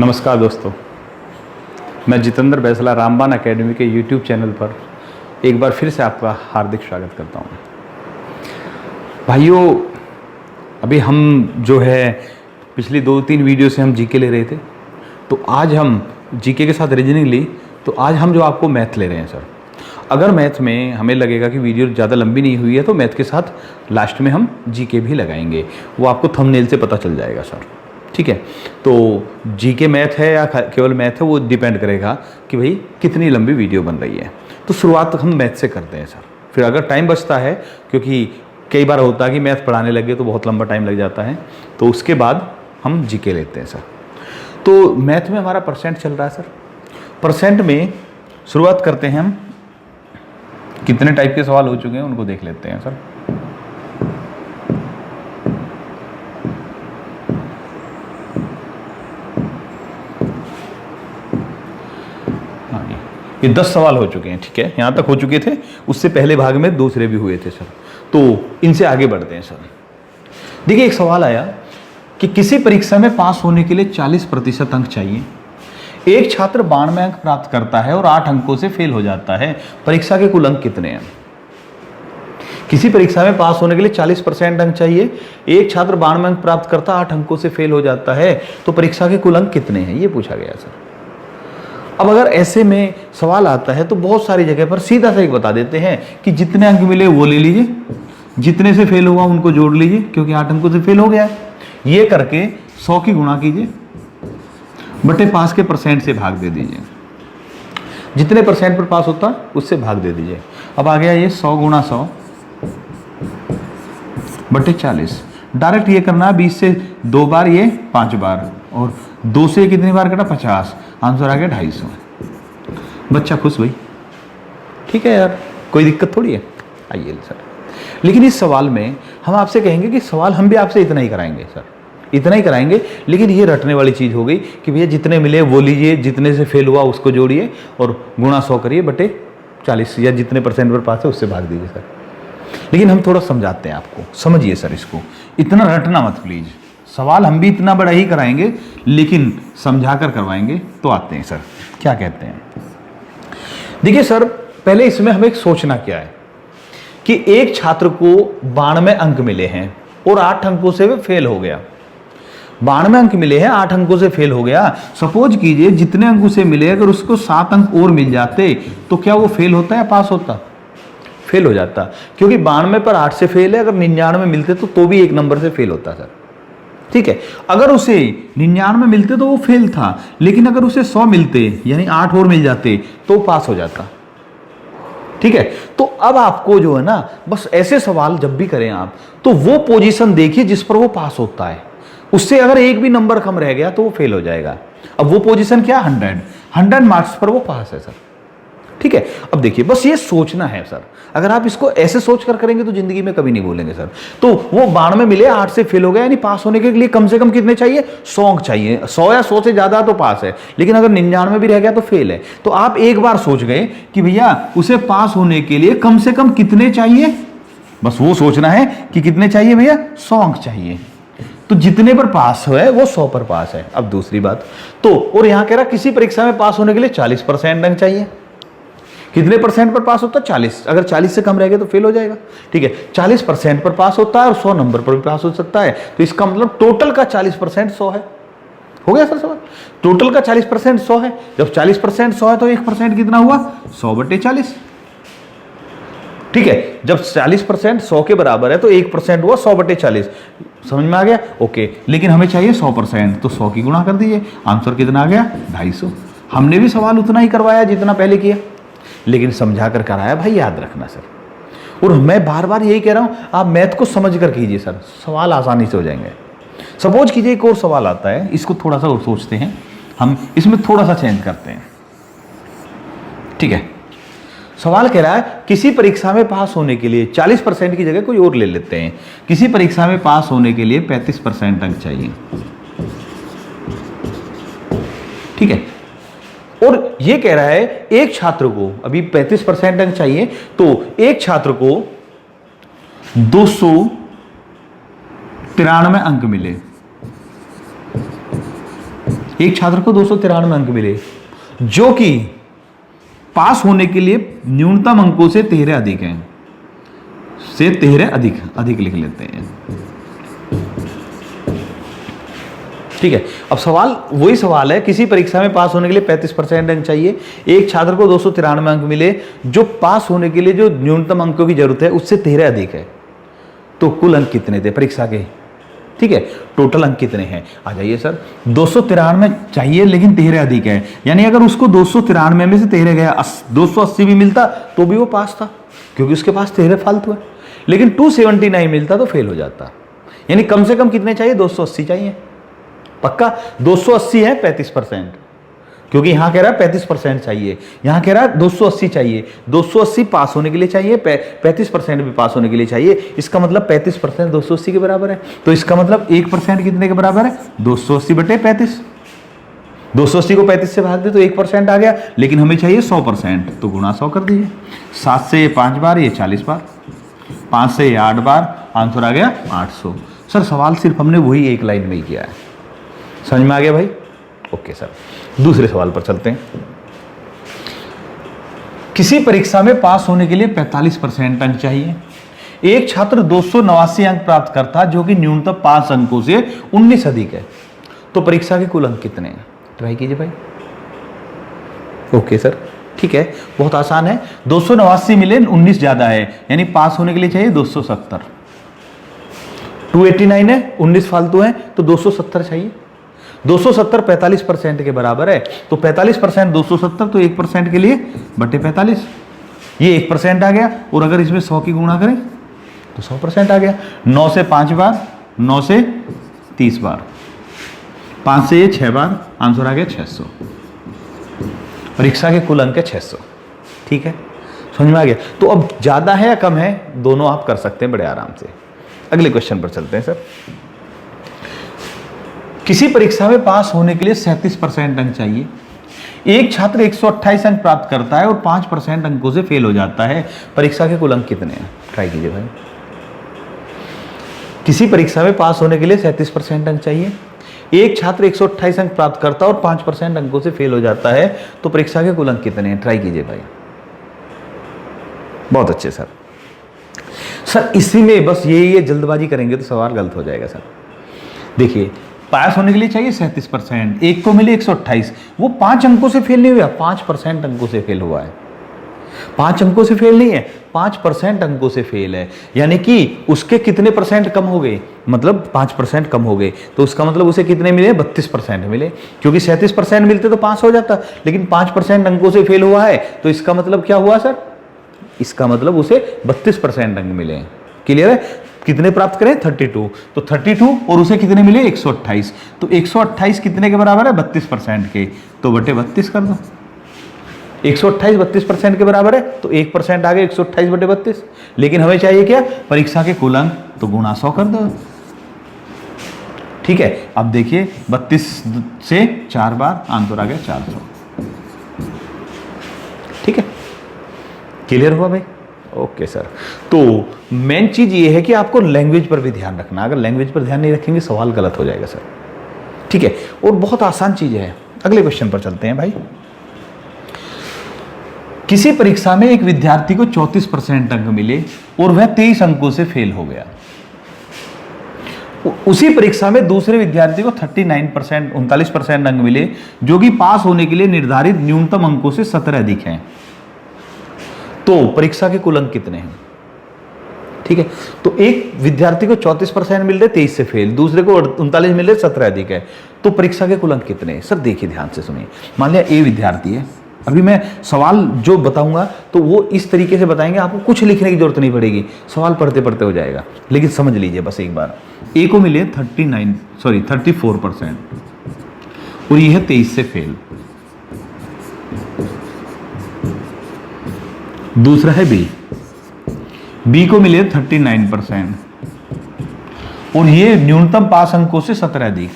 नमस्कार दोस्तों, मैं जितेंद्र बैसला रामबाण एकेडमी के YouTube चैनल पर एक बार फिर से आपका हार्दिक स्वागत करता हूँ। भाइयों, अभी हम जो है पिछली 2-3 वीडियो से हम जीके ले रहे थे, तो आज हम जीके के साथ रीजनिंग ली, तो आज हम जो आपको मैथ ले रहे हैं सर। अगर मैथ में हमें लगेगा कि वीडियो ज़्यादा लंबी नहीं हुई है तो मैथ के साथ लास्ट में हम जीके भी लगाएंगे, वो आपको थंबनेल से पता चल जाएगा सर। ठीक है, तो जीके मैथ है या केवल मैथ है वो डिपेंड करेगा कि भाई कितनी लंबी वीडियो बन रही है। तो शुरुआत हम मैथ से करते हैं सर, फिर अगर टाइम बचता है, क्योंकि कई बार होता है कि मैथ पढ़ाने लगे तो बहुत लंबा टाइम लग जाता है, तो उसके बाद हम जीके लेते हैं सर। तो मैथ में हमारा परसेंट चल रहा है सर। परसेंट में शुरुआत करते हैं हम, कितने टाइप के सवाल हो चुके हैं उनको देख लेते हैं सर। ये 10 सवाल हो चुके हैं, ठीक है, यहाँ तक हो चुके थे। उससे पहले भाग में दूसरे भी हुए थे सर, तो इनसे आगे बढ़ते हैं सर। देखिए, एक सवाल आया कि किसी परीक्षा में पास होने के लिए 40% अंक चाहिए। एक छात्र 92 अंक प्राप्त करता है और 8 अंकों से फेल हो जाता है, परीक्षा के कुल अंक कितने हैं? किसी परीक्षा में पास होने के लिए 40% अंक चाहिए, एक छात्र 92 अंक प्राप्त करता है, 8 अंकों से फेल हो जाता है, तो परीक्षा के कुल अंक कितने हैं, ये पूछा गया सर। अब अगर ऐसे में सवाल आता है तो बहुत सारी जगह पर सीधा सा एक बता देते हैं कि जितने अंक मिले वो ले लीजिए, जितने से फेल हुआ उनको जोड़ लीजिए, क्योंकि 8 अंकों से फेल हो गया है। ये करके 100 की गुणा कीजिए बटे पास के परसेंट से भाग दे दीजिए, जितने परसेंट पर पास होता उससे भाग दे दीजिए। अब आ गया ये 100 गुणा 100 बटे 40। डायरेक्ट ये करना है, 20 से 2 बार, ये 5 बार, और 2 से कितनी बार कटा? 50। आंसर आ गया 250। बच्चा खुश भाई, ठीक है यार, कोई दिक्कत थोड़ी है। आइए सर, लेकिन इस सवाल में हम आपसे कहेंगे कि सवाल हम भी आपसे इतना ही कराएंगे सर, इतना ही कराएंगे, लेकिन ये रटने वाली चीज़ हो गई कि भैया जितने मिले वो लीजिए, जितने से फेल हुआ उसको जोड़िए और गुणा 100 करिए बटे 40, या जितने परसेंट पर पास है उससे भाग दीजिए सर। लेकिन हम थोड़ा समझाते हैं आपको, समझिए सर इसको, इतना रटना मत प्लीज़। सवाल हम भी इतना बड़ा ही कराएंगे, लेकिन समझा कर करवाएंगे। तो आते हैं सर, क्या कहते हैं। देखिए सर, पहले इसमें हमें एक सोचना क्या है कि एक छात्र को 92 अंक मिले हैं और 8 अंकों से वो फेल हो गया। 92 अंक मिले हैं, 8 अंकों से फेल हो गया। सपोज कीजिए जितने अंकों से मिले अगर उसको 7 अंक और मिल जाते तो क्या वो फेल होता या पास होता? फेल हो जाता, क्योंकि 92 पर 8 से फेल है। अगर 99 मिलते तो भी 1 नंबर से फेल होता सर, ठीक है। अगर उसे 99 मिलते तो वो फेल था, लेकिन अगर उसे 100 मिलते यानी 8 और मिल जाते तो पास हो जाता, ठीक है। तो अब आपको जो है ना, बस ऐसे सवाल जब भी करें आप, तो वो पोजीशन देखिए जिस पर वो पास होता है, उससे अगर एक भी नंबर कम रह गया तो वो फेल हो जाएगा। अब वो पोजीशन क्या? 100 मार्क्स पर वो पास है सर, ठीक है। अब देखिए, बस ये सोचना है सर। अगर आप इसको ऐसे सोच कर करेंगे तो जिंदगी में कभी नहीं बोलेंगे सर। तो वो 92 मिले, 8 से फेल हो गया, यानी पास होने के लिए कम से कम कितने चाहिए? 100 अंक चाहिए। 100 या 100 से ज्यादा तो पास है, लेकिन अगर 99 भी रह गया तो फेल है। तो आप एक बार सोच गए कि भैया उसे पास होने के लिए कम से कम कितने चाहिए, बस वो सोचना है कि कितने चाहिए भैया? 100 अंक चाहिए। तो जितने पर पास है वो 100 पर पास है। अब दूसरी बात, तो और यहां कह रहा किसी परीक्षा में पास होने के लिए 40% अंक चाहिए। कितने परसेंट पर पास होता है? 40। अगर 40 से कम रह गया तो फेल हो जाएगा, ठीक है। 40% पर पास होता है और 100 नंबर पर भी पास हो सकता है, तो इसका मतलब टोटल का 40% 100 है। हो गया सर सवाल? टोटल का 40% 100 है। जब 40% 100 है तो 1% कितना हुआ? 100 बटे 40, ठीक है। जब 40% 100 के बराबर है तो 1% हुआ 100 बटे 40। समझ में आ गया? ओके। लेकिन हमें चाहिए 100%, तो 100 की गुणा कर दीजिए। आंसर कितना आ गया? 250। हमने भी सवाल उतना ही करवाया जितना पहले किया, लेकिन समझा कर कराया भाई, याद रखना सर। और मैं बार बार यही कह रहा हूं, आप मैथ को समझ कर कीजिए सर, सवाल आसानी से हो जाएंगे। सपोज कीजिए एक और सवाल आता है, इसको थोड़ा सा और सोचते हैं हम, इसमें थोड़ा सा चेंज करते हैं, ठीक है। सवाल कह रहा है किसी परीक्षा में पास होने के लिए 40% की जगह कोई और ले लेते हैं। किसी परीक्षा में पास होने के लिए 35% अंक चाहिए, ठीक है। और ये कह रहा है एक छात्र को अभी 35% अंक चाहिए, तो एक छात्र को 293 अंक मिले। एक छात्र को 293 अंक मिले जो कि पास होने के लिए न्यूनतम अंकों से 13 अधिक हैं, से 13 अधिक लिख लेते हैं। ठीक है, अब सवाल वही सवाल है, किसी परीक्षा में पास होने के लिए 35% अंक चाहिए, एक छात्र को 293 अंक मिले जो पास होने के लिए जो न्यूनतम अंकों की जरूरत है उससे 13 अधिक है, तो कुल अंक कितने थे परीक्षा के? ठीक है, टोटल अंक कितने हैं? आ जाइए सर, 293 चाहिए लेकिन 13 अधिक है, यानी अगर उसको 293 में से 13 गया, 280 भी मिलता तो भी वो पास था, क्योंकि उसके पास 13 फालतू है। लेकिन 279 मिलता तो फेल हो जाता। यानी कम से कम कितने चाहिए? 280 चाहिए। पक्का 280 है 35%, क्योंकि यहां कह रहा है 35% चाहिए, यहां कह रहा है 280 चाहिए। 280 पास होने के लिए चाहिए, 35% भी पास होने के लिए चाहिए। इसका मतलब 35% 280 के बराबर है, तो इसका मतलब 1% कितने के बराबर है? 280 बटे 35। 280 को 35 से भाग दे तो 1% आ गया, लेकिन हमें चाहिए 100%, तो गुणा 100 कर दीजिए। 7 से ये 5 बार, ये 40 बार, 5 से ये 8 बार, आंसर आ गया 800। सर सवाल सिर्फ हमने वही एक लाइन में ही किया है, समझ में आ गया भाई? ओके सर, दूसरे सवाल पर चलते हैं। किसी परीक्षा में पास होने के लिए 45% अंक चाहिए, एक छात्र 289 अंक प्राप्त करता जो कि न्यूनतम 5 अंकों से 19 अधिक है, तो परीक्षा के कुल अंक कितने हैं? ट्राई कीजिए भाई। ओके सर, ठीक है, बहुत आसान है। 289 मिले, 19 ज्यादा है, यानी पास होने के लिए चाहिए 270। 289 है, 19 फालतू है, तो 270 चाहिए। 270 45% के बराबर है, तो 45% 270, तो 1% के लिए बटे 45, ये 1% आ गया। और अगर इसमें 100 की गुणा करें तो 100% आ गया। 9 से 5 बार, 9 से 30 बार, 5 से ये 6 बार, आंसर आ गया 600। परीक्षा के कुल अंक है 600। ठीक है, समझ में आ गया? तो अब ज्यादा है या कम है, दोनों आप कर सकते हैं बड़े आराम से। अगले क्वेश्चन पर चलते हैं सर। किसी परीक्षा में पास होने के लिए 37% अंक चाहिए, एक छात्र 128 अंक प्राप्त करता है और 5% अंकों से फेल हो जाता है, परीक्षा के कुल अंक कितने हैं? ट्राई कीजिए भाई। किसी परीक्षा में पास होने के लिए 37% अंक चाहिए, एक छात्र 128 अंक प्राप्त करता है और 5% अंकों से फेल हो जाता है, तो परीक्षा के कुल अंक कितने हैं? ट्राई कीजिए भाई। बहुत अच्छे सर। सर इसी में बस ये जल्दबाजी करेंगे तो सवाल गलत हो जाएगा सर। देखिए, पास होने के लिए चाहिए 37%, एक को मिले 128, वो 5 अंकों से फेल नहीं हुआ, 5% अंकों से फेल हुआ है। 5 अंकों से फेल नहीं है, 5% अंकों से फेल है, यानी कि उसके कितने परसेंट कम हो गए? मतलब 5% कम हो गए, तो उसका मतलब उसे कितने मिले? 32% मिले, क्योंकि 37% मिलते तो पास हो जाता, लेकिन 5% अंकों से फेल हुआ है, तो इसका मतलब क्या हुआ सर? इसका मतलब उसे 32% अंक मिले। क्लियर है? कितने प्राप्त करें? 32, तो 32 और उसे कितने मिले? 128, तो 128 कितने के बराबर है? 32% के, तो बटे 32 कर दो। 128 32% के बराबर है, तो 1% आ गया 128 बटे 32। लेकिन हमें चाहिए क्या? परीक्षा के कुल अंक, तो गुणा 100 कर दो। ठीक है, अब देखिए 32 से 4 बार, आंसर आ गया 400। ठीक है, क्लियर हुआ भाई? Okay sir. तो मेन चीज ये है कि आपको लैंग्वेज पर भी ध्यान रखना, अगर लैंग्वेज पर ध्यान नहीं रखेंगे सवाल गलत हो जाएगा सर। ठीक है, और बहुत आसान चीज है। अगले क्वेश्चन पर चलते हैं भाई। किसी परीक्षा में एक विद्यार्थी को 34% अंक मिले और वह 23 अंकों से फेल हो गया, उसी परीक्षा में दूसरे विद्यार्थी को 39% अंक मिले जो कि पास होने के लिए निर्धारित न्यूनतम अंकों से 17 अधिक हैं, तो परीक्षा के कुल अंक कितने हैं? ठीक है, तो एक विद्यार्थी को 34% मिल रहे, 23 से फेल, दूसरे को 39 मिल रहे, 17 अधिक है, तो परीक्षा के कुल अंक कितने हैं? सर देखिए ध्यान से सुनिए, मान लिया ए विद्यार्थी है, अभी मैं सवाल जो बताऊंगा तो वो इस तरीके से बताएंगे, आपको कुछ लिखने की जरूरत नहीं पड़ेगी, सवाल पढ़ते पढ़ते हो जाएगा, लेकिन समझ लीजिए बस एक बार। ए को मिले 34% और ये है 23 से फेल। दूसरा है बी को मिले 39% और ये न्यूनतम पास अंकों से 17 अधिक,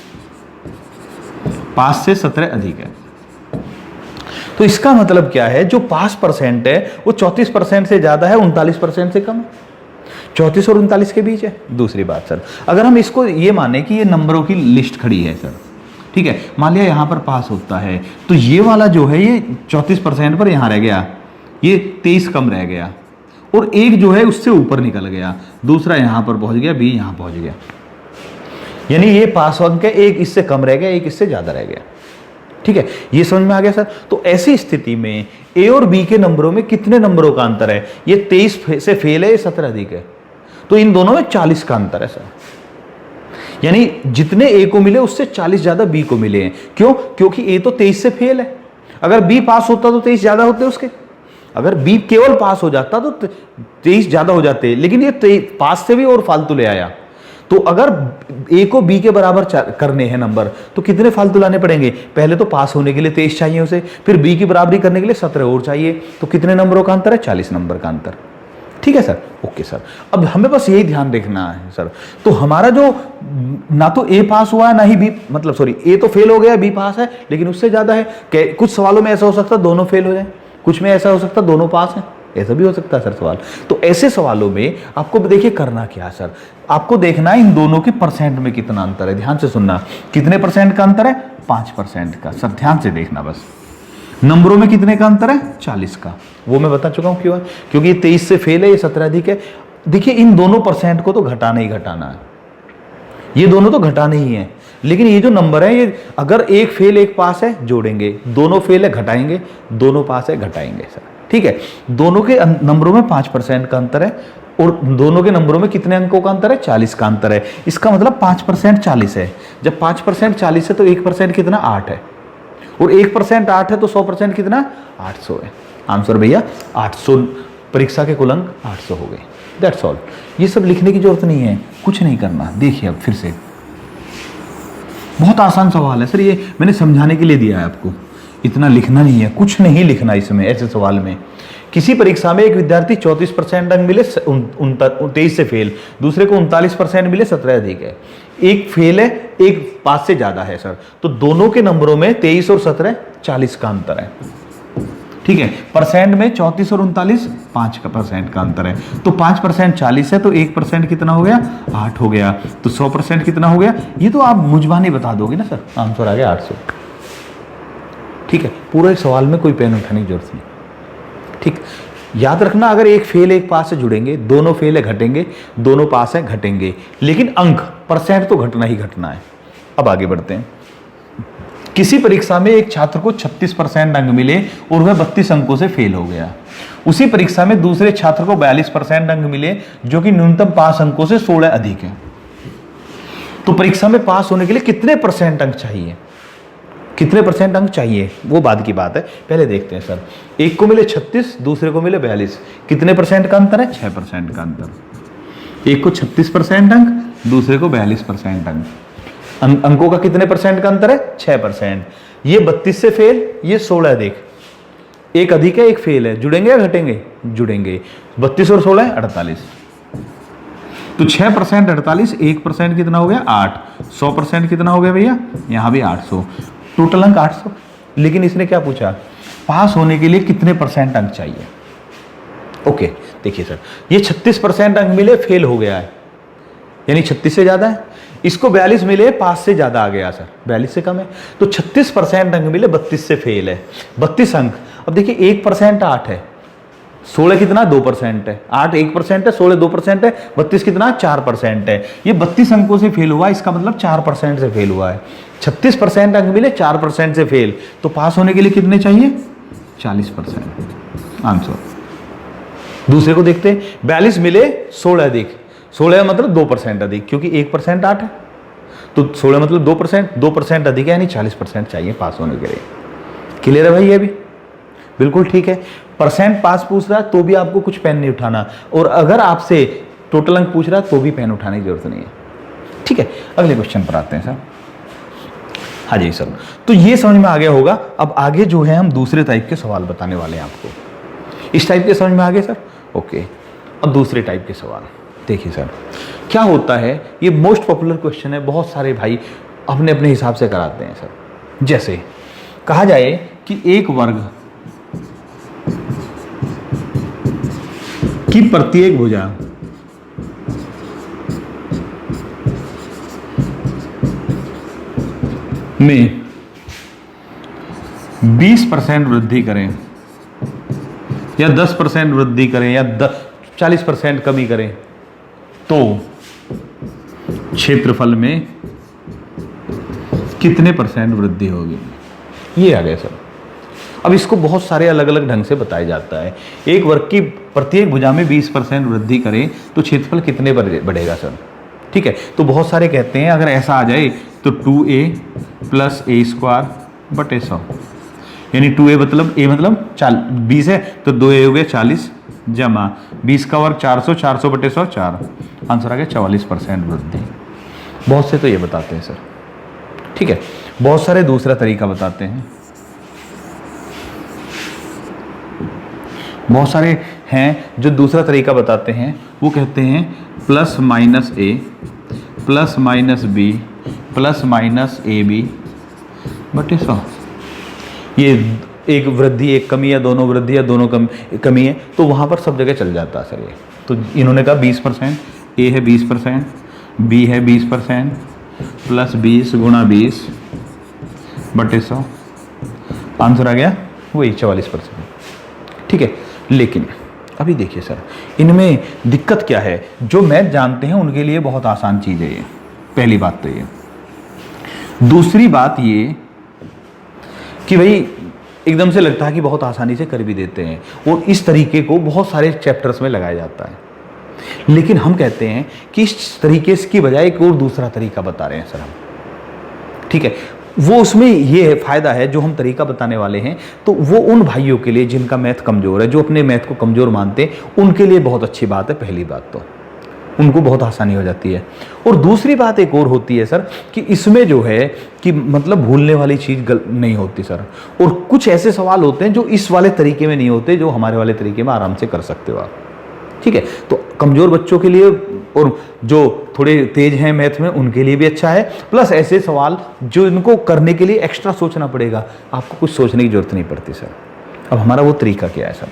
पास से 17 अधिक है। तो इसका मतलब क्या है? जो पास परसेंट है वो 34% से ज्यादा है, 39% से कम है, 34 और 39 के बीच है। दूसरी बात सर, अगर हम इसको ये माने कि ये नंबरों की लिस्ट खड़ी है सर, ठीक है, मान लिया यहाँ पर पास होता है तो ये वाला जो है ये 34% पर यहाँ रह गया, ये 23 कम रह गया, और एक जो है उससे ऊपर निकल गया, दूसरा यहाँ पर पहुँच गया, बी यहाँ पहुँच गया, यानी ये पास अंक है, एक इससे कम रह गया, एक इससे ज़्यादा रह गया। ठीक है, ये समझ में आ गया सर। तो ऐसी स्थिति में ए और बी के नंबरों में कितने नंबरों का अंतर है? ये 23 से फेल है, ये 17 अधिक है, तो इन दोनों में 40 का अंतर है सर। यानी जितने ए को मिले उससे 40 ज्यादा बी को मिले हैं। क्यों? क्योंकि ए तो 23 से फेल है, अगर बी पास होता तो 23 ज्यादा होते उसके, अगर बी केवल पास हो जाता तो 23 ज्यादा हो जाते, लेकिन ये पास से भी और फालतू ले आया। तो अगर ए को बी के बराबर करने हैं नंबर तो कितने फालतू लाने पड़ेंगे? पहले तो पास होने के लिए 23 चाहिए उसे, फिर बी की बराबरी करने के लिए 17 और चाहिए, तो कितने नंबरों का अंतर है? 40 नंबर का अंतर। ठीक है सर, ओके सर। अब हमें बस यही ध्यान रखना है सर, तो हमारा जो ना तो ए पास हुआ है ना ही बी, मतलब सॉरी ए तो फेल हो गया, बी पास है लेकिन उससे ज्यादा है। कुछ सवालों में ऐसा हो सकता है दोनों फेल हो जाए, कुछ में ऐसा हो सकता है दोनों पास हैं, ऐसा भी हो सकता है सर सवाल। तो ऐसे सवालों में आपको देखिए करना क्या सर, आपको देखना है इन दोनों के परसेंट में कितना अंतर है। ध्यान से सुनना, कितने परसेंट का अंतर है? 5% का सर, ध्यान से देखना बस। नंबरों में कितने का अंतर है? 40 का, वो मैं बता चुका हूं क्यों है, क्योंकि ये 23 से फेल है, ये 17 अधिक है। देखिए इन दोनों परसेंट को तो घटाना ही घटाना है, ये दोनों तो घटाने ही है, लेकिन ये जो नंबर है ये अगर एक फेल एक पास है जोड़ेंगे, दोनों फेल है घटाएंगे, दोनों पास है घटाएंगे सर। ठीक है, दोनों के नंबरों में 5% का अंतर है, और दोनों के नंबरों में कितने अंकों का अंतर है? 40 का अंतर है। इसका मतलब 5% 40 है, जब 5% 40 है तो 1% कितना? 8 है, और 1% 8 है तो 100% कितना? 800 है। आंसर भैया 800, परीक्षा के कुल अंक 800 हो गए। That's all. ये सब लिखने की जरूरत नहीं है, कुछ नहीं करना। देखिए अब फिर से, बहुत आसान सवाल है सर, ये मैंने समझाने के लिए दिया है आपको, इतना लिखना नहीं है, कुछ नहीं लिखना इसमें। ऐसे सवाल में किसी परीक्षा में एक विद्यार्थी 34% अंक मिले 23 से फेल, दूसरे को 39% मिले 17 अधिक है, एक फेल है एक पास से ज्यादा है सर, तो दोनों के नंबरों में 23 और 17 40 का अंतर है। ठीक है, परसेंट में 34 और 39 5% का अंतर है, तो 5% 40 है, तो 1% कितना हो गया? 8 हो गया, तो 100% कितना हो गया? ये तो आप मुझबानी बता दोगे ना सर, आंसर आ गया 800। ठीक है, पूरे सवाल में कोई पेन उठाने की जरूरत नहीं। ठीक, याद रखना, अगर एक फेल एक पास से जुड़ेंगे, दोनों फेल है घटेंगे, दोनों पास है घटेंगे, लेकिन अंक परसेंट तो घटना ही घटना है। अब आगे बढ़ते हैं। किसी परीक्षा में एक छात्र को 36% अंक मिले और वह 32 अंकों से फेल हो गया। उसी परीक्षा में दूसरे छात्र को 42% अंक मिले जो कि न्यूनतम पास अंकों से 16 अधिक है। तो परीक्षा में पास होने के लिए कितने परसेंट अंक चाहिए? कितने परसेंट अंक चाहिए वो बाद की बात है, पहले देखते हैं सर। एक को मिले 36, दूसरे को मिले 42, कितने परसेंट का अंतर है? 6% का अंतर। एक को 36% अंक, दूसरे को 42% अंक। अंकों का कितने परसेंट का अंतर है? 6%। ये 32 से फेल, ये 16 अधिक, एक अधिक है एक फेल है, जुड़ेंगे या घटेंगे? जुड़ेंगे। 32 और 16 48, तो 6% 48, 1% कितना हो गया? 8। 100% कितना हो गया भैया? यहां भी 800, टोटल अंक 800। लेकिन इसने क्या पूछा? पास होने के लिए कितने परसेंट अंक चाहिए? ओके, देखिए सर, ये 36% अंक मिले, फेल हो गया है, यानी 36 से ज्यादा है। इसको 42 मिले, पास से ज्यादा आ गया सर, 42 से कम है, तो 36% अंक मिले, 32 से फेल है, 32 अंक। अब देखिए 1% 8 है, 16 कितना? 2% है, 8 1% है, 16 2% है, 32 कितना? 4% है। ये 32 अंकों से फेल हुआ, इसका मतलब 4% से फेल हुआ है। 36% अंक मिले, 4% से फेल, तो पास होने के लिए कितने चाहिए? 40%। आंसर। दूसरे को देखते हैं, 42 मिले 16 अधिक, 16 मतलब 2% अधिक, क्योंकि 1% 8 है, तो 16 मतलब 2% अधिक है, यानी 40% चाहिए पास होने के लिए। क्लियर है भाई? ये भी बिल्कुल ठीक है। परसेंट पास पूछ रहा है तो भी आपको कुछ पेन नहीं उठाना, और अगर आपसे टोटल अंक पूछ रहा है तो भी पेन उठाने की जरूरत नहीं है। ठीक है, अगले क्वेश्चन पर आते हैं सर। हाँ जी सर, तो ये समझ में आ गया होगा। अब आगे जो है हम दूसरे टाइप के सवाल बताने वाले हैं आपको। इस टाइप के समझ में आ गए सर? ओके, अब दूसरे टाइप के सवाल देखिए सर। क्या होता है, ये मोस्ट पॉपुलर क्वेश्चन है, बहुत सारे भाई अपने अपने हिसाब से कराते हैं सर। जैसे कहा जाए कि एक वर्ग की प्रत्येक भुजा में 20% वृद्धि करें या 10% वृद्धि करें या 40% कमी करें तो क्षेत्रफल में कितने परसेंट वृद्धि होगी। ये आ गया सर। अब इसको बहुत सारे अलग अलग ढंग से बताया जाता है। एक वर्ग की प्रत्येक भुजा में 20% वृद्धि करें तो क्षेत्रफल कितने बढ़ेगा सर। ठीक है, तो बहुत सारे कहते हैं अगर ऐसा आ जाए तो 2a प्लस a स्क्वायर बटे 100, यानी 2a मतलब a मतलब 20 है तो 2a हो गया 40 जमा 20 का वर्ग 400, 400 बटे 100 4, आंसर आ गया 44% वृद्धि। बहुत से तो ये बताते हैं सर। ठीक है, बहुत सारे दूसरा तरीका बताते हैं, बहुत सारे हैं जो दूसरा तरीका बताते हैं। वो कहते हैं plus minus a plus minus b plus minus ab बटे 100। ये एक वृद्धि एक कमी या दोनों वृद्धि या दोनों कमी है तो वहाँ पर सब जगह चल जाता है सर ये। तो इन्होंने कहा 20%, a है 20%, b है 20% प्लस 20 गुणा 20 बटे 100, आंसर आ गया वही 44%। ठीक है, लेकिन अभी देखिए सर, इनमें दिक्कत क्या है। जो मैथ जानते हैं उनके लिए बहुत आसान चीज़ है ये, पहली बात तो ये। दूसरी बात ये कि भाई एकदम से लगता है कि बहुत आसानी से कर भी देते हैं और इस तरीके को बहुत सारे चैप्टर्स में लगाया जाता है, लेकिन हम कहते हैं कि इस तरीके की बजाय एक और दूसरा तरीका बता रहे हैं सर हम। ठीक है, वो उसमें ये फायदा है जो हम तरीका बताने वाले हैं, तो वो उन भाइयों के लिए जिनका मैथ कमजोर है, जो अपने मैथ को कमजोर मानते हैं, उनके लिए बहुत अच्छी बात है। पहली बात तो उनको बहुत आसानी हो जाती है। और दूसरी बात एक और होती है सर कि इसमें जो है कि मतलब भूलने वाली चीज़ नहीं होती सर। और कुछ ऐसे सवाल होते हैं जो इस वाले तरीके में नहीं होते, जो हमारे वाले तरीके में आराम से कर सकते हो आप। ठीक है, तो कमज़ोर बच्चों के लिए और जो थोड़े तेज हैं मैथ में उनके लिए भी अच्छा है। प्लस ऐसे सवाल जो इनको करने के लिए एक्स्ट्रा सोचना पड़ेगा, आपको कुछ सोचने की जरूरत नहीं पड़ती सर। अब हमारा वो तरीका क्या है सर,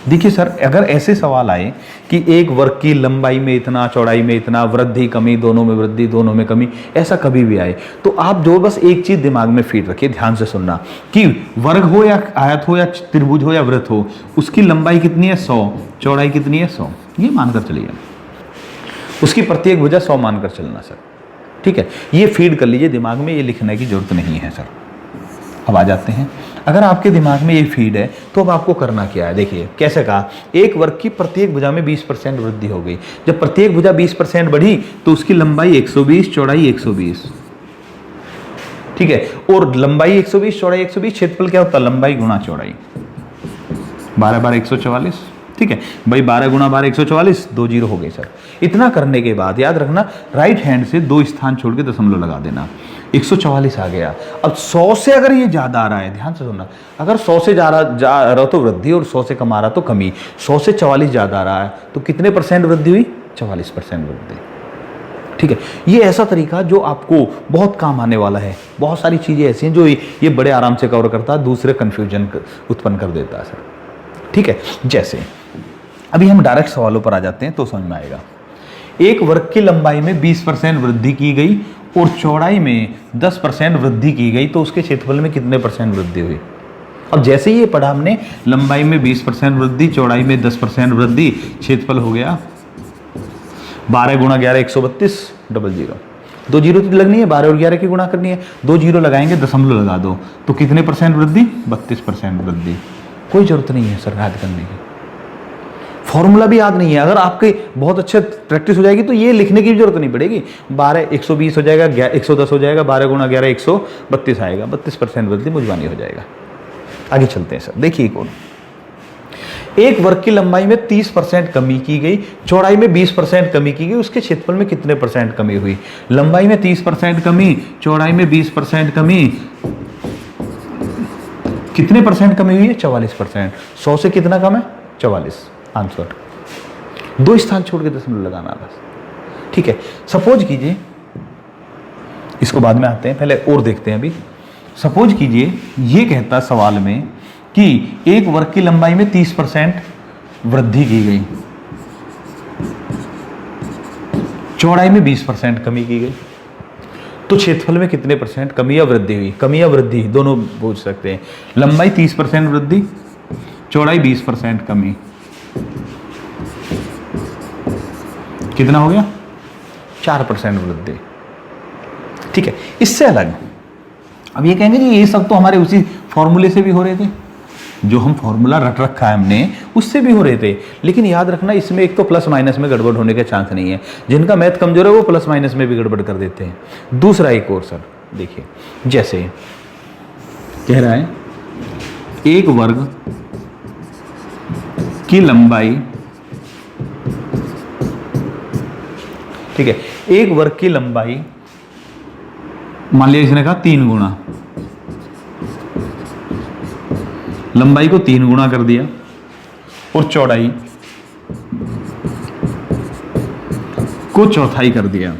देखिए सर, अगर ऐसे सवाल आए कि एक वर्ग की लंबाई में इतना, चौड़ाई में इतना, वृद्धि कमी, दोनों में वृद्धि दोनों में कमी, ऐसा कभी भी आए तो आप जो बस एक चीज़ दिमाग में फीड रखिए, ध्यान से सुनना कि वर्ग हो या आयत हो या त्रिभुज हो या वृत्त हो, उसकी लंबाई कितनी है 100, चौड़ाई कितनी है 100, ये मानकर चलिए। उसकी प्रत्येक भुजा 100 मानकर चलना सर। ठीक है, ये फीड कर लीजिए दिमाग में, ये लिखने की जरूरत नहीं है सर। अब आ जाते हैं, अगर आपके दिमाग में ये फीड है तो अब आपको करना क्या है। देखिए कैसे कहा, एक वर्ग की प्रत्येक भुजा में 20% वृद्धि हो गई। जब प्रत्येक भुजा 20% बढ़ी तो उसकी लंबाई 120, चौड़ाई 120। ठीक है, और लंबाई 120, चौड़ाई 120, क्षेत्रफल क्या होता है, लंबाई गुणा चौड़ाई, 12 बार 144। ठीक है भाई, 12 गुणा 12 144, 2 जीरो हो गए सर। इतना करने के बाद याद रखना, राइट हैंड से 2 स्थान छोड़ के दशमलव लगा देना, 144 आ गया। अब 100 से अगर ये ज़्यादा आ रहा है, ध्यान से सुनना, अगर 100 से जा रहा तो वृद्धि और 100 से कम आ रहा तो कमी। 100 से 44 ज़्यादा आ रहा है तो कितने % वृद्धि हुई, 44% वृद्धि। ठीक है, ये ऐसा तरीका जो आपको बहुत काम आने वाला है। बहुत सारी चीज़ें ऐसी हैं जो ये बड़े आराम से कवर करता है, दूसरे कन्फ्यूजन उत्पन्न कर देता है सर। ठीक है, जैसे अभी हम डायरेक्ट सवालों पर आ जाते हैं तो समझ में आएगा। एक वर्ग की लंबाई में 20% वृद्धि की गई और चौड़ाई में 10% वृद्धि की गई तो उसके क्षेत्रफल में कितने % वृद्धि हुई। अब जैसे ही ये पढ़ा हमने, लंबाई में 20% वृद्धि, चौड़ाई में 10% वृद्धि, क्षेत्रफल हो गया 12 गुणा 11 132, डबल जीरो, 2 जीरो तो लगनी है, 12 और 11 की गुणा करनी है, 2 जीरो लगाएंगे, दशमलव लगा दो तो कितने % वृद्धि, 32% वृद्धि। कोई जरूरत नहीं है सर याद करने की, फॉर्मूला भी याद नहीं है। अगर आपके बहुत अच्छे प्रैक्टिस हो जाएगी तो ये लिखने की भी जरूरत नहीं पड़ेगी। 12 120 हो जाएगा, 110 हो जाएगा, 12 गुणा 11 132 आएगा, 32% वृद्धि मुझबानी हो जाएगा। आगे चलते हैं सर, देखिए कौन। एक वर्ग की लंबाई में 30% कमी की गई, चौड़ाई में 20% कमी की गई, उसके क्षेत्रफल में कितने % कमी हुई। लंबाई में 30% कमी, चौड़ाई में 20% कमी, कितने % कमी हुई है, 44%। 100 से कितना कम है, 44, आंसर। 2 स्थान छोड़ के दशमलव लगाना बस। ठीक है, सपोज कीजिए, इसको बाद में आते हैं, पहले और देखते हैं अभी। सपोज कीजिए ये कहता सवाल में कि एक वर्ग की लंबाई में 30% वृद्धि की गई, चौड़ाई में 20% कमी की गई, तो क्षेत्रफल में कितने परसेंट कमी या वृद्धि हुई? कमी या वृद्धि दोनों पूछ सकते हैं। लंबाई 30% वृद्धि, चौड़ाई 20% कमी, कितना हो गया? 4% वृद्धि। ठीक है, इससे अलग अब ये कहेंगे कि ये सब तो हमारे उसी फॉर्मूले से भी हो रहे थे, जो हम फॉर्मूला रट रखा है हमने उससे भी हो रहे थे। लेकिन याद रखना इसमें एक तो प्लस माइनस में गड़बड़ होने का चांस नहीं है। जिनका मैथ कमजोर है वो प्लस माइनस में भी गड़बड़ कर देते हैं। दूसरा एक और सर देखिए, जैसे कह रहा है एक वर्ग की लंबाई, ठीक है, एक वर्ग की लंबाई मान लिया इसने कहा 3 गुना, लंबाई को 3 गुना कर दिया और चौड़ाई को चौथाई कर दिया।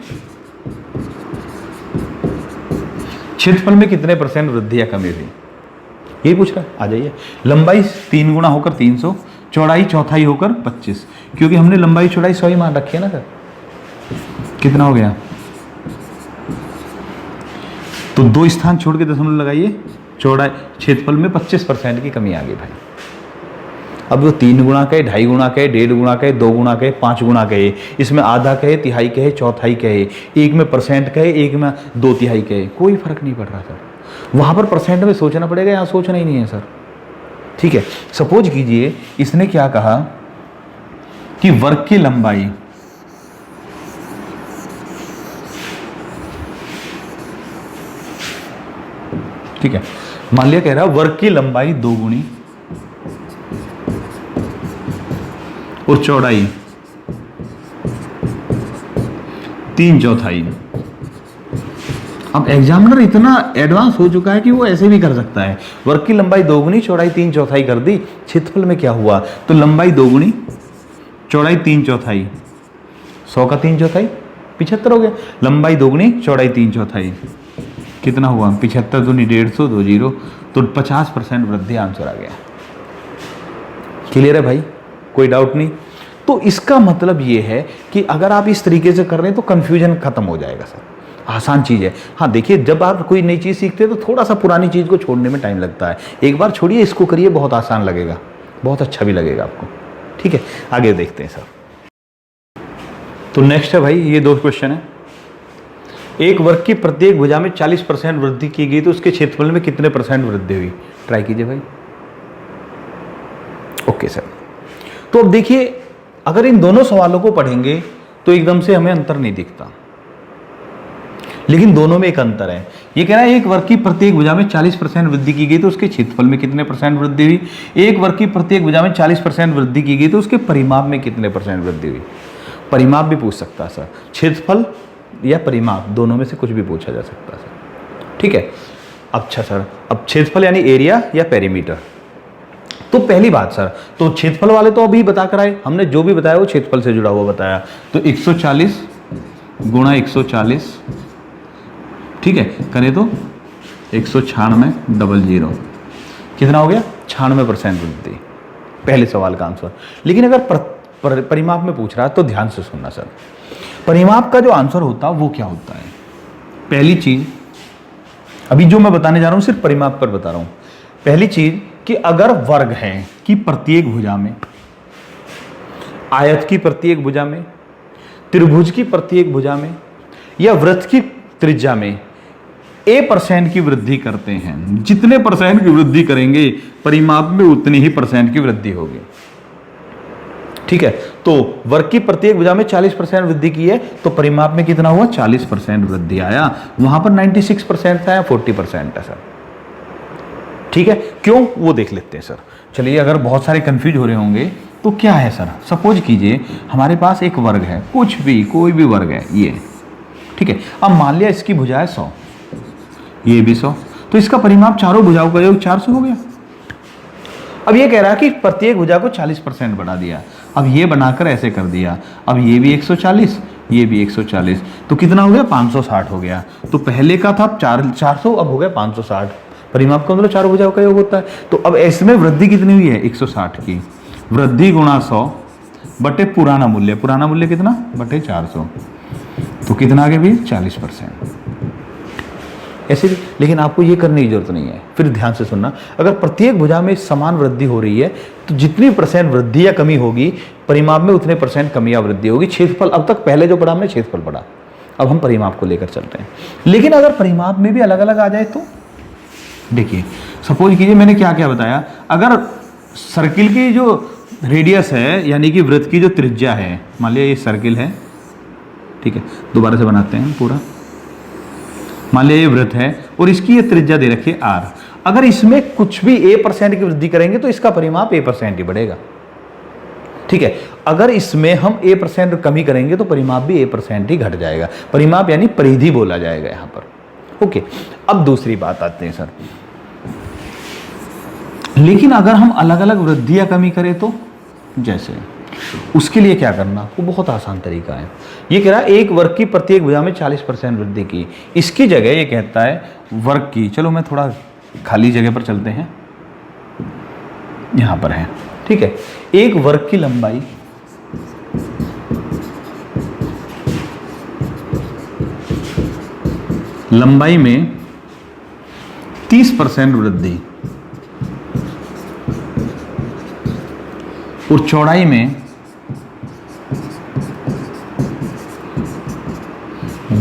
क्षेत्रफल में कितने % वृद्धि या कमी हुई? यही पूछ रहा है। आ जाइए, लंबाई 3 गुना होकर 300, चौड़ाई चौथाई होकर 25, क्योंकि हमने लंबाई चौड़ाई 100 ही मान रखी है ना सर। कितना हो गया? तो 2 स्थान छोड़ के दशमलव लगाइए, चौड़ाई क्षेत्रफल में 25% की कमी आ गई भाई। अब वो 3 गुणा कहे, 2.5 गुणा कहे, 1.5 गुणा कहे, 2 गुणा कहे, 5 गुणा कहे, इसमें आधा कहे, तिहाई कहे, चौथाई कहे, एक में % कहे, एक में 2/3 कहे, कोई फर्क नहीं पड़ रहा सर। वहां पर % में सोचना पड़ेगा, यहाँ सोचना ही नहीं है सर। ठीक है, सपोज कीजिए इसने क्या कहा कि वर्ग की लंबाई ठीक है, मान लिया कह रहा है वर्ग की लंबाई 2 गुनी और चौड़ाई 3/4। अब एग्जामिनर इतना एडवांस हो चुका है कि वो ऐसे भी कर सकता है। वर्ग की लंबाई 2 गुनी, चौड़ाई 3/4 कर दी। क्षेत्रफल में क्या हुआ? तो लंबाई 2 गुनी, चौड़ाई 3/4, 100 का 3/4 75 हो गया। लंबाई 2 गुनी, चौड़ाई 3/4, कितना हुआ? 75 दूनी 150, 2 0, तो 50% वृद्धि आंसर आ गया। क्लियर है भाई, कोई डाउट नहीं? तो इसका मतलब ये है कि अगर आप इस तरीके से कर रहे हैं तो कंफ्यूजन खत्म हो जाएगा सर। आसान चीज़ है। हाँ देखिए, जब आप कोई नई चीज़ सीखते हैं तो थोड़ा सा पुरानी चीज़ को छोड़ने में टाइम लगता है। एक बार छोड़िए, इसको करिए, बहुत आसान लगेगा, बहुत अच्छा भी लगेगा आपको। ठीक है, आगे देखते हैं सर। तो नेक्स्ट है भाई, ये 2 क्वेश्चन है। एक वर्ग की प्रत्येक भुजा में 40% वृद्धि की गई, तो उसके क्षेत्रफल में कितने % वृद्धि हुई? ट्राई कीजिए भाई। ओके सर, तो अब देखिए, अगर इन दोनों सवालों को पढ़ेंगे तो एकदम से हमें अंतर नहीं दिखता, लेकिन दोनों में एक अंतर है। ये कह रहा है एक वर्ग की प्रत्येक भुजा में 40% वृद्धि की गई, तो उसके क्षेत्रफल में कितने % वृद्धि हुई? एक वर्ग की प्रत्येक भुजा में 40% वृद्धि की गई, तो उसके परिमाप में कितने % वृद्धि हुई? परिमाप भी पूछ सकता है सर, क्षेत्रफल या परिमाप, दोनों में से कुछ भी पूछा जा सकता है सर। ठीक है, अच्छा सर, अब क्षेत्रफल यानी एरिया या पेरीमीटर। तो पहली बात सर, तो क्षेत्रफल वाले तो अभी बता कर आए, हमने जो भी बताया वो क्षेत्रफल से जुड़ा हुआ बताया। तो 140 गुणा 140, ठीक है, करें तो 196 00, कितना हो गया? 96% वृद्धि, पहले सवाल का आंसर। लेकिन अगर परिमाप में पूछ रहा है तो ध्यान से सुनना सर। परिमाप का जो आंसर होता है वो क्या होता है? पहली चीज, अभी जो मैं बताने जा रहा हूं सिर्फ परिमाप पर बता रहा हूं। पहली चीज कि अगर वर्ग है कि प्रत्येक भुजा में, आयत की प्रत्येक भुजा में, त्रिभुज की प्रत्येक भुजा में या वृत्त की त्रिज्या में % की वृद्धि करते हैं, जितने % की वृद्धि करेंगे परिमाप में उतनी ही % की वृद्धि होगी। ठीक है, तो वर्ग की प्रत्येक भुजा में 40% वृद्धि की है, तो परिमाप में कितना हुआ? 40% वृद्धि आया। वहां पर 96% था या 40% है सर। ठीक है, क्यों वो देख लेते हैं सर। चलिए, अगर बहुत सारे कंफ्यूज हो रहे होंगे तो क्या है सर, सपोज कीजिए हमारे पास एक वर्ग है, कुछ भी, कोई भी वर्ग है ये, ठीक है। अब मान लिया इसकी भुजा है 100, ये भी 100, तो इसका परिमाप चारों भुजाओं का योग 400 हो गया। अब ये कह रहा है कि प्रत्येक भुजा को 40% बढ़ा दिया। अब ये बनाकर ऐसे कर दिया, अब ये भी 140, ये भी 140, तो कितना हो गया? 560 हो गया। तो पहले का था 400, अब हो गया 560। परिमाप का मतलब चारों भुजाओं का योग होता है। तो अब इसमें वृद्धि कितनी हुई है? 160 की। वृद्धि गुणा 100 बटे पुराना मूल्य, पुराना मूल्य कितना? बटे 400, तो कितना आ गया भी? 40%। ऐसे भी, लेकिन आपको ये करने की जरूरत नहीं है। फिर ध्यान से सुनना, अगर प्रत्येक भुजा में समान वृद्धि हो रही है तो जितनी % वृद्धि या कमी होगी परिमाप में उतने % कमी या वृद्धि होगी। क्षेत्रफल, अब तक पहले जो पढ़ा हमने क्षेत्रफल पढ़ा, अब हम परिमाप को लेकर चलते हैं। लेकिन अगर परिमाप में भी अलग अलग आ जाए तो देखिए, सपोज कीजिए मैंने क्या क्या बताया, अगर सर्किल की जो रेडियस है यानी कि वृत्त की जो त्रिज्या है, मान लिया ये सर्किल है, ठीक है, दोबारा से बनाते हैं पूरा। मान लिया ये वृत्त है और इसकी ये त्रिज्या दे रखी है r। अगर इसमें कुछ भी a% की वृद्धि करेंगे तो इसका परिमाप a% ही बढ़ेगा, ठीक है। अगर इसमें हम a% कमी करेंगे तो परिमाप भी a% ही घट जाएगा। परिमाप यानी परिधि बोला जाएगा यहां पर, ओके। अब दूसरी बात आते हैं सर, लेकिन अगर हम अलग अलग वृद्धि या कमी करें तो जैसे उसके लिए क्या करना, वो बहुत आसान तरीका है। ये कह रहा है एक वर्ग की प्रत्येक भुजा में 40% वृद्धि की, इसकी जगह ये कहता है वर्ग की, चलो मैं थोड़ा खाली जगह पर चलते हैं, यहां पर है, ठीक है। एक वर्ग की लंबाई में 30% वृद्धि और चौड़ाई में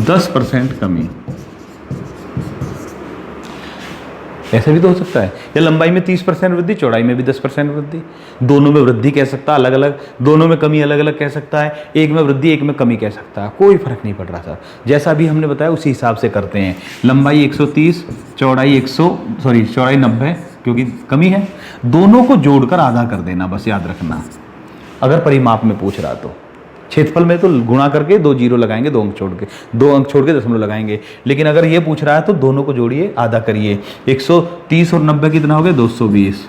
10% कमी, ऐसा भी तो हो सकता है। या लंबाई में 30% वृद्धि, चौड़ाई में भी 10% वृद्धि, दोनों में वृद्धि कह सकता है अलग अलग, दोनों में कमी अलग अलग कह सकता है, एक में वृद्धि एक में कमी कह सकता है, कोई फर्क नहीं पड़ रहा सर। जैसा अभी हमने बताया उसी हिसाब से करते हैं। लंबाई 130, चौड़ाई 90 क्योंकि कमी है, दोनों को जोड़कर आधा कर देना, बस याद रखना। अगर परिमाप में पूछ रहा तो क्षेत्रफल में तो गुणा करके 2 जीरो लगाएंगे, 2 अंक छोड़ के दशमलव लगाएंगे। लेकिन अगर ये पूछ रहा है तो दोनों को जोड़िए, आधा करिए। 130 और 90 कितना हो गया, 220।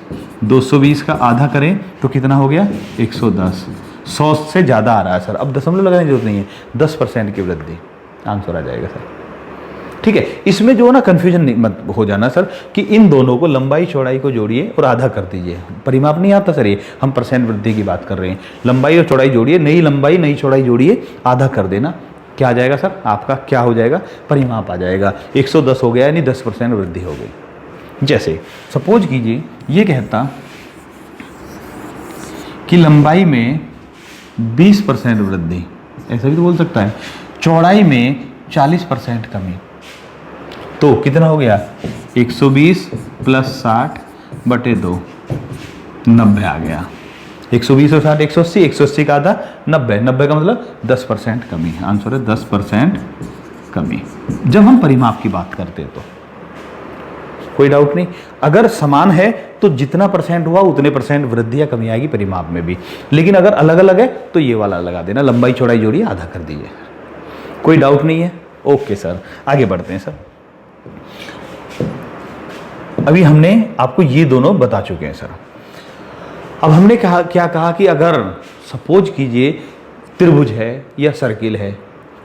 220 का आधा करें तो कितना हो गया, 110। 100 से ज़्यादा आ रहा है सर, अब दशमलव लगाने की जरूरत नहीं है, 10% की वृद्धि, आंसर आ जाएगा सर, ठीक है। इसमें जो है ना कन्फ्यूजन नहीं मत हो जाना सर कि इन दोनों को लंबाई चौड़ाई को जोड़िए और आधा कर दीजिए। परिमाप नहीं आता सर, ये हम % वृद्धि की बात कर रहे हैं। लंबाई और चौड़ाई जोड़िए, नई लंबाई नई चौड़ाई जोड़िए, आधा कर देना, क्या आ जाएगा सर, आपका क्या हो जाएगा, परिमाप आ जाएगा। 110 हो गया यानी 10% वृद्धि हो गई। जैसे सपोज कीजिए ये कहता कि लंबाई में 20% वृद्धि, ऐसा भी तो बोल सकता है, चौड़ाई में 40% कमी, तो कितना हो गया, 120 + 60 बटे 2, 90 आ गया। 120 और 60 180, 180 का आधा 90, 90 का मतलब 10% कमी, आंसर है 10% कमी। जब हम परिमाप की बात करते हैं तो कोई डाउट नहीं, अगर समान है तो जितना % हुआ उतने % वृद्धि या कमी आएगी परिमाप में भी। लेकिन अगर अलग अलग है तो ये वाला लगा देना, लंबाई चौड़ाई जोड़िए, आधा कर दीजिए, कोई डाउट नहीं है। ओके सर, आगे बढ़ते हैं सर। अभी हमने आपको ये दोनों बता चुके हैं सर। अब हमने क्या कहा कि अगर सपोज कीजिए त्रिभुज है या सर्किल है,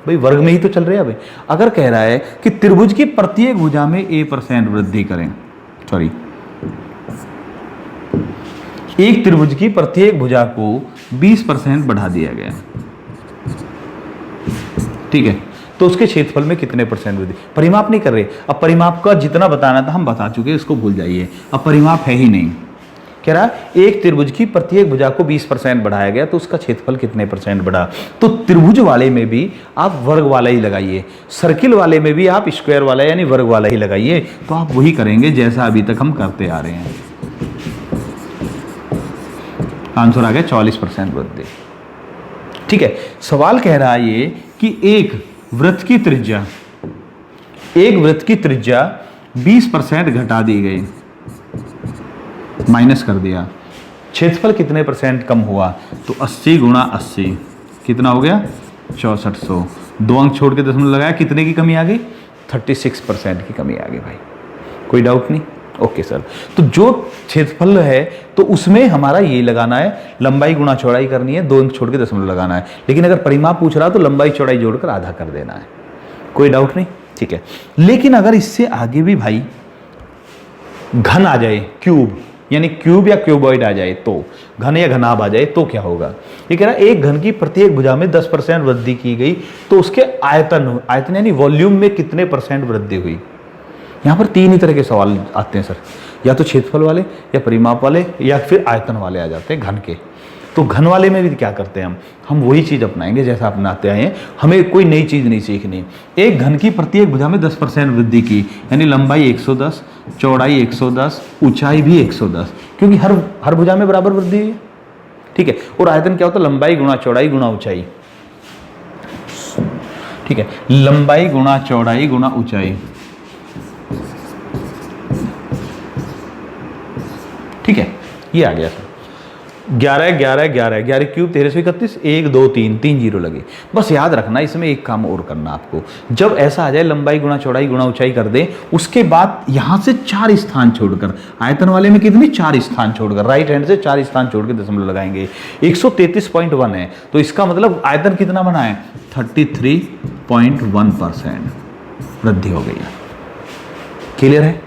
भाई वर्ग में ही तो चल रहे हैं अभी। अगर कह रहा है कि त्रिभुज की प्रत्येक भुजा में a% वृद्धि करें, सॉरी, एक त्रिभुज की प्रत्येक भुजा को 20% बढ़ा दिया गया, ठीक है, तो उसके क्षेत्रफल में कितने % वृद्धि। परिमाप नहीं कर रहे, अब परिमाप का जितना बताना था हम बता चुके, इसको भूल जाइए, अब परिमाप है ही नहीं। कह रहा एक त्रिभुज की प्रत्येक भुजा को 20% बढ़ाया गया तो उसका क्षेत्रफल कितने % बढ़ा। तो त्रिभुज वाले में भी आप वर्ग वाला ही लगाइए, सर्किल वाले में भी आप स्क्वायर वाला यानी वर्ग वाला ही लगाइए, तो आप वही करेंगे जैसा अभी तक हम करते आ रहे हैं। आंसर आ गया 40% वृद्धि, ठीक है। सवाल कह रहा है ये कि एक वृत्त की त्रिज्या 20% घटा दी गई, माइनस कर दिया, क्षेत्रफल कितने % कम हुआ, तो 80 × 80 कितना हो गया, 6400। 2 अंक छोड़ के दशमलव लगाया, कितने की कमी आ गई, 36% की कमी आ गई भाई, कोई डाउट नहीं। ओके सर, तो जो क्षेत्रफल है तो उसमें हमारा ये लगाना है, लंबाई गुणा चौड़ाई करनी है, 2 अंक छोड़ के दशमलव लगाना है। लेकिन अगर परिमाप पूछ रहा तो लंबाई चौड़ाई जोड़कर आधा कर देना है, कोई डाउट नहीं, ठीक है। लेकिन अगर इससे आगे भी भाई घन आ जाए, क्यूब यानी क्यूब या क्यूबॉइड आ जाए, तो घन या घनाभ आ जाए तो क्या होगा। ये कह रहा है एक घन की प्रत्येक भुजा में 10% वृद्धि की गई तो उसके आयतन यानी वॉल्यूम में कितने % वृद्धि हुई। यहाँ पर तीन ही तरह के सवाल आते हैं सर, या तो क्षेत्रफल वाले, या परिमाप वाले, या फिर आयतन वाले आ जाते हैं घन के। तो घन वाले में भी क्या करते हैं हम वही चीज़ अपनाएंगे जैसा अपनाते आए हैं, हमें कोई नई चीज़ नहीं सीखनी। एक घन की प्रत्येक भुजा में 10% वृद्धि की, यानी लंबाई 110, चौड़ाई 110, ऊंचाई भी 110, क्योंकि हर भुजा में बराबर वृद्धि है, ठीक है। और आयतन क्या होता है, लंबाई गुणा चौड़ाई गुणा ऊंचाई, ठीक है, लंबाई गुणा चौड़ाई गुणा ऊंचाई, ठीक है। ये आ गया सर 11 11 11 11 क्यूब 1331, 1 2 3 3 जीरो लगे। बस याद रखना इसमें एक काम और करना आपको, जब ऐसा आ जाए लंबाई गुणा चौड़ाई गुणा ऊंचाई कर दे, उसके बाद यहां से 4 स्थान छोड़कर, आयतन वाले में कितनी 4 स्थान छोड़कर, राइट हैंड से 4 स्थान छोड़ के दशमलव लगाएंगे। 133.1 है, तो इसका मतलब आयतन कितना बना है, 33.1% वृद्धि हो गई है। क्लियर है,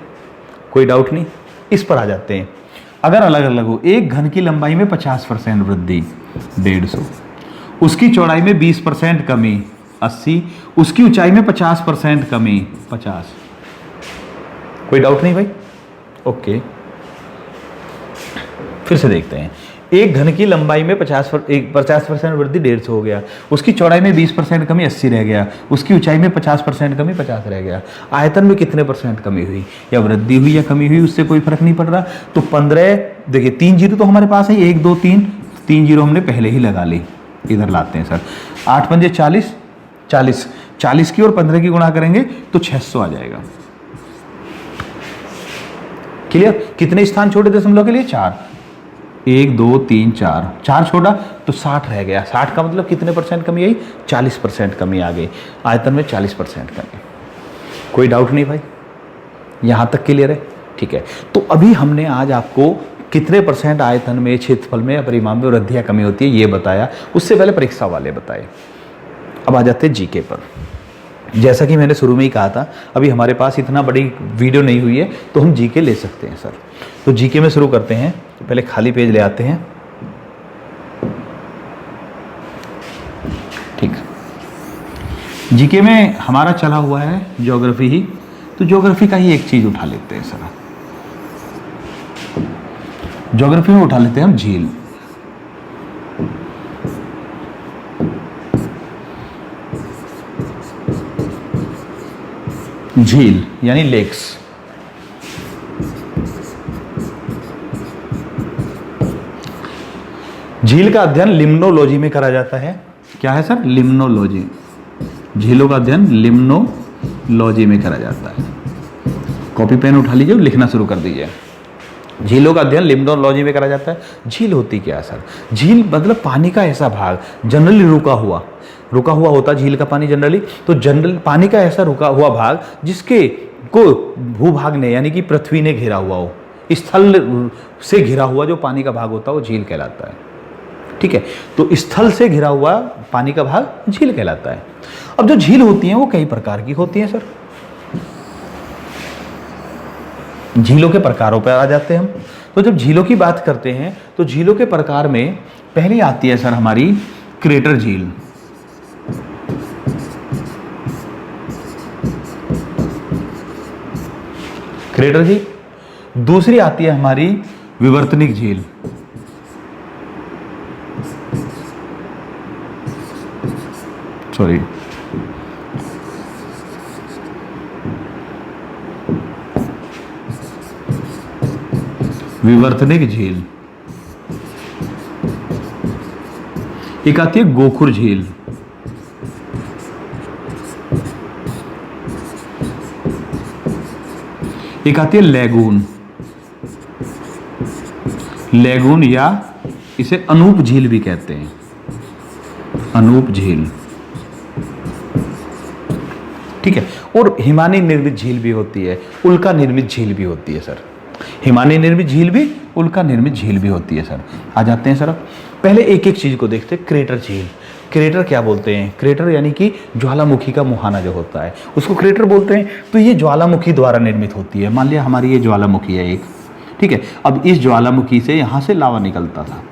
कोई डाउट नहीं। इस पर आ जाते हैं, अगर अलग अलग हो, एक घन की लंबाई में 50% वृद्धि 150, उसकी चौड़ाई में 20% कमी 80, उसकी ऊंचाई में 50% कमी 50। कोई डाउट नहीं भाई, ओके। फिर से देखते हैं, एक घन की लंबाई में 50% वृद्धि 150 हो गया, उसकी चौड़ाई में 20% कमी 80 रह गया, उसकी ऊंचाई में 50% कमी 50 रह गया। आयतन में कितने % कमी हुई, या वृद्धि हुई या कमी हुई, उससे कोई फर्क नहीं पड़ रहा। तो 15, देखिए 3 जीरो तो हमारे पास है, 1 2 3 3 जीरो हमने पहले ही लगा ली, इधर लाते हैं सर। 8 पंजे 40, 40 की और 15 की गुणा करेंगे तो 600 आ जाएगा। क्लियर, कितने स्थान छोटे दशमलव के लिए, 4, 1 2 3 4 छोड़ा तो 60 रह गया। 60 का मतलब कितने % कमी आई, 40% कमी आ गई, आयतन में 40% कमी। कोई डाउट नहीं भाई, यहां तक क्लियर है, ठीक है। तो अभी हमने आज आपको कितने % आयतन में, क्षेत्रफल में या परिमाप में वृद्धि या कमी होती है ये बताया, उससे पहले परीक्षा वाले बताए। अब आ जाते हैं जीके पर। जैसा कि मैंने शुरू में ही कहा था, अभी हमारे पास इतना बड़ी वीडियो नहीं हुई है, तो हम जीके ले सकते हैं सर। तो जीके में शुरू करते हैं, तो पहले खाली पेज ले आते हैं, ठीक। जीके में हमारा चला हुआ है ज्योग्राफी ही, तो ज्योग्राफी का ही एक चीज उठा लेते हैं सर। ज्योग्राफी में उठा लेते हैं हम झील। झील यानी लेक्स। झील का अध्ययन लिम्नोलॉजी में करा जाता है। क्या है सर, लिम्नोलॉजी। झीलों का अध्ययन लिम्नोलॉजी में करा जाता है। कॉपी पेन उठा लीजिए और लिखना शुरू कर दीजिए। झीलों का अध्ययन लिम्नोलॉजी में करा जाता है। झील होती क्या है सर, झील मतलब पानी का ऐसा भाग, जनरली रुका हुआ होता झील का पानी जनरली, तो जनरल पानी का ऐसा रुका हुआ भाग जिसके को भूभाग ने यानी कि पृथ्वी ने घेरा हुआ हो, स्थल से घिरा हुआ जो पानी का भाग होता है वो झील कहलाता है, ठीक है। तो स्थल से घिरा हुआ पानी का भाग झील कहलाता है। अब जो झील होती हैं वो कई प्रकार की होती हैं सर। झीलों के प्रकारों पर आ जाते हैं हम। तो जब झीलों की बात करते हैं तो झीलों के प्रकार में पहली आती है सर हमारी क्रेटर झील। क्रेटर झील। दूसरी आती है हमारी विवर्तनिक झील। सॉरी, विवर्तनिक झील। एक आती है गोखुर झील। एक आती है लैगून। लैगून या इसे अनूप झील भी कहते हैं, अनूप झील, ठीक है। और हिमानी निर्मित झील भी होती है, उल्का निर्मित झील भी होती है सर। हिमानी निर्मित झील भी, उल्का निर्मित झील भी होती है सर। आ जाते हैं सर, पहले एक एक चीज को देखते हैं। क्रेटर झील, क्रेटर क्या बोलते हैं, क्रेटर यानी कि ज्वालामुखी का मुहाना जो होता है उसको क्रेटर बोलते हैं। तो ये ज्वालामुखी द्वारा निर्मित होती है। मान लिया हमारी ये ज्वालामुखी है एक, ठीक है। अब इस ज्वालामुखी से यहां से लावा निकलता था,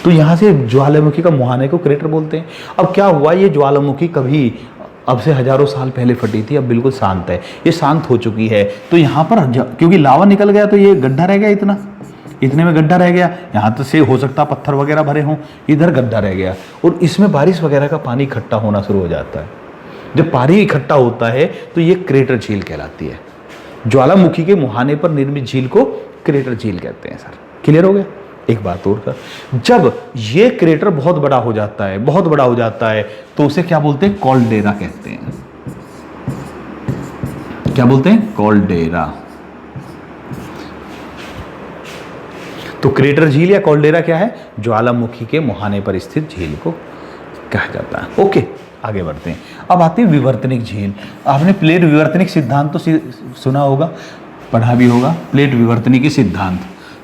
तो यहां से ज्वालामुखी का मुहाने को क्रेटर बोलते हैं। अब क्या हुआ, ये ज्वालामुखी कभी अब से हजारों साल पहले फटी थी, अब बिल्कुल शांत है, ये शांत हो चुकी है। तो यहाँ पर क्योंकि लावा निकल गया तो ये गड्ढा रह गया, इतने में गड्ढा रह गया। यहाँ तो से हो सकता पत्थर वगैरह भरे हों, इधर गड्ढा रह गया और इसमें बारिश वगैरह का पानी इकट्ठा होना शुरू हो जाता है। जब पानी इकट्ठा होता है तो ये क्रेटर झील कहलाती है। ज्वालामुखी के मुहाने पर निर्मित झील को क्रेटर झील कहते हैं। सर क्लियर हो गया? एक बात और सर, जब ये क्रेटर बहुत बड़ा हो जाता है, बहुत बड़ा हो जाता है, तो उसे क्या बोलते हैं? कॉल्डेरा कहते हैं। क्या बोलते हैं? कॉल्डेरा। तो क्रेटर झील या कॉल्डेरा क्या है? ज्वालामुखी के मुहाने पर स्थित झील को कहा जाता है। ओके, आगे बढ़ते हैं। अब आती है विवर्तनिक झील। आपने प्लेट विवर्तनिक सिद्धांत तो सुना होगा, पढ़ा भी होगा, प्लेट विवर्तनिकी सिद्धांत।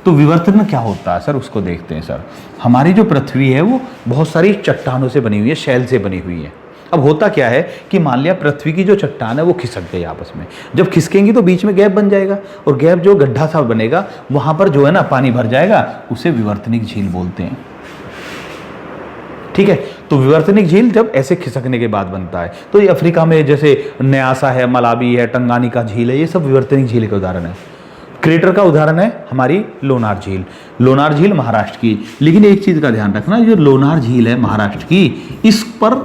तो विवर्तन क्या होता है सर, उसको देखते हैं। सर हमारी जो पृथ्वी है वो बहुत सारी चट्टानों से बनी हुई है, शैल से बनी हुई है। अब होता क्या है कि मान लिया पृथ्वी की जो चट्टान है वो खिसक गई आपस में, जब खिसकेंगी तो बीच में गैप बन जाएगा और गैप जो गड्ढा सा बनेगा वहां पर जो है ना पानी भर जाएगा, उसे विवर्तनिक झील बोलते हैं। ठीक है, तो विवर्तनिक झील जब ऐसे खिसकने के बाद बनता है, तो ये अफ्रीका में जैसे न्यासा है, मलावी है, टंगानिका झील है, ये सब विवर्तनिक झील के उदाहरण है। क्रेटर का उदाहरण है हमारी लोनार झील। लोनार झील महाराष्ट्र की, लेकिन एक चीज का ध्यान रखना, जो लोनार झील है महाराष्ट्र की, इस पर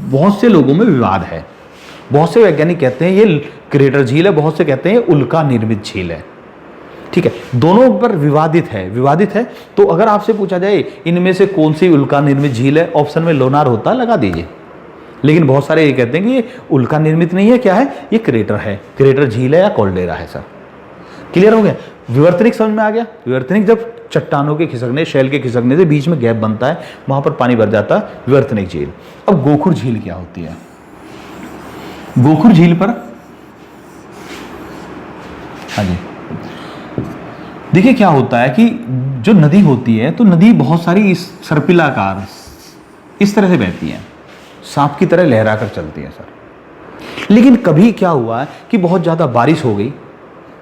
बहुत से लोगों में विवाद है। बहुत से वैज्ञानिक कहते हैं ये क्रेटर झील है, बहुत से कहते हैं उल्का निर्मित झील है। ठीक है, दोनों पर विवादित है। तो अगर आपसे पूछा जाए इनमें से कौन सी उल्का निर्मित झील है, ऑप्शन में लोनार होता है, लगा दीजिए। लेकिन बहुत सारे ये कहते हैं कि ये उल्का निर्मित नहीं है, क्या है ये? क्रेटर है, क्रेटर झील है या कॉल्डेरा है। सर क्लियर हो गया? विवर्तनिक समझ में आ गया? विवर्तनिक जब चट्टानों के खिसकने, शैल के खिसकने से बीच में गैप बनता है, वहां पर पानी भर जाता है, विवर्तनिक झील। अब गोखुर झील क्या होती है? गोखुर झील पर हाँ जी, देखिए क्या होता है कि जो नदी होती है, तो नदी बहुत सारी इस सर्पिलाकार इस तरह से बहती है, सांप की तरह लहरा कर चलती है। सर लेकिन कभी क्या हुआ है कि बहुत ज़्यादा बारिश हो गई,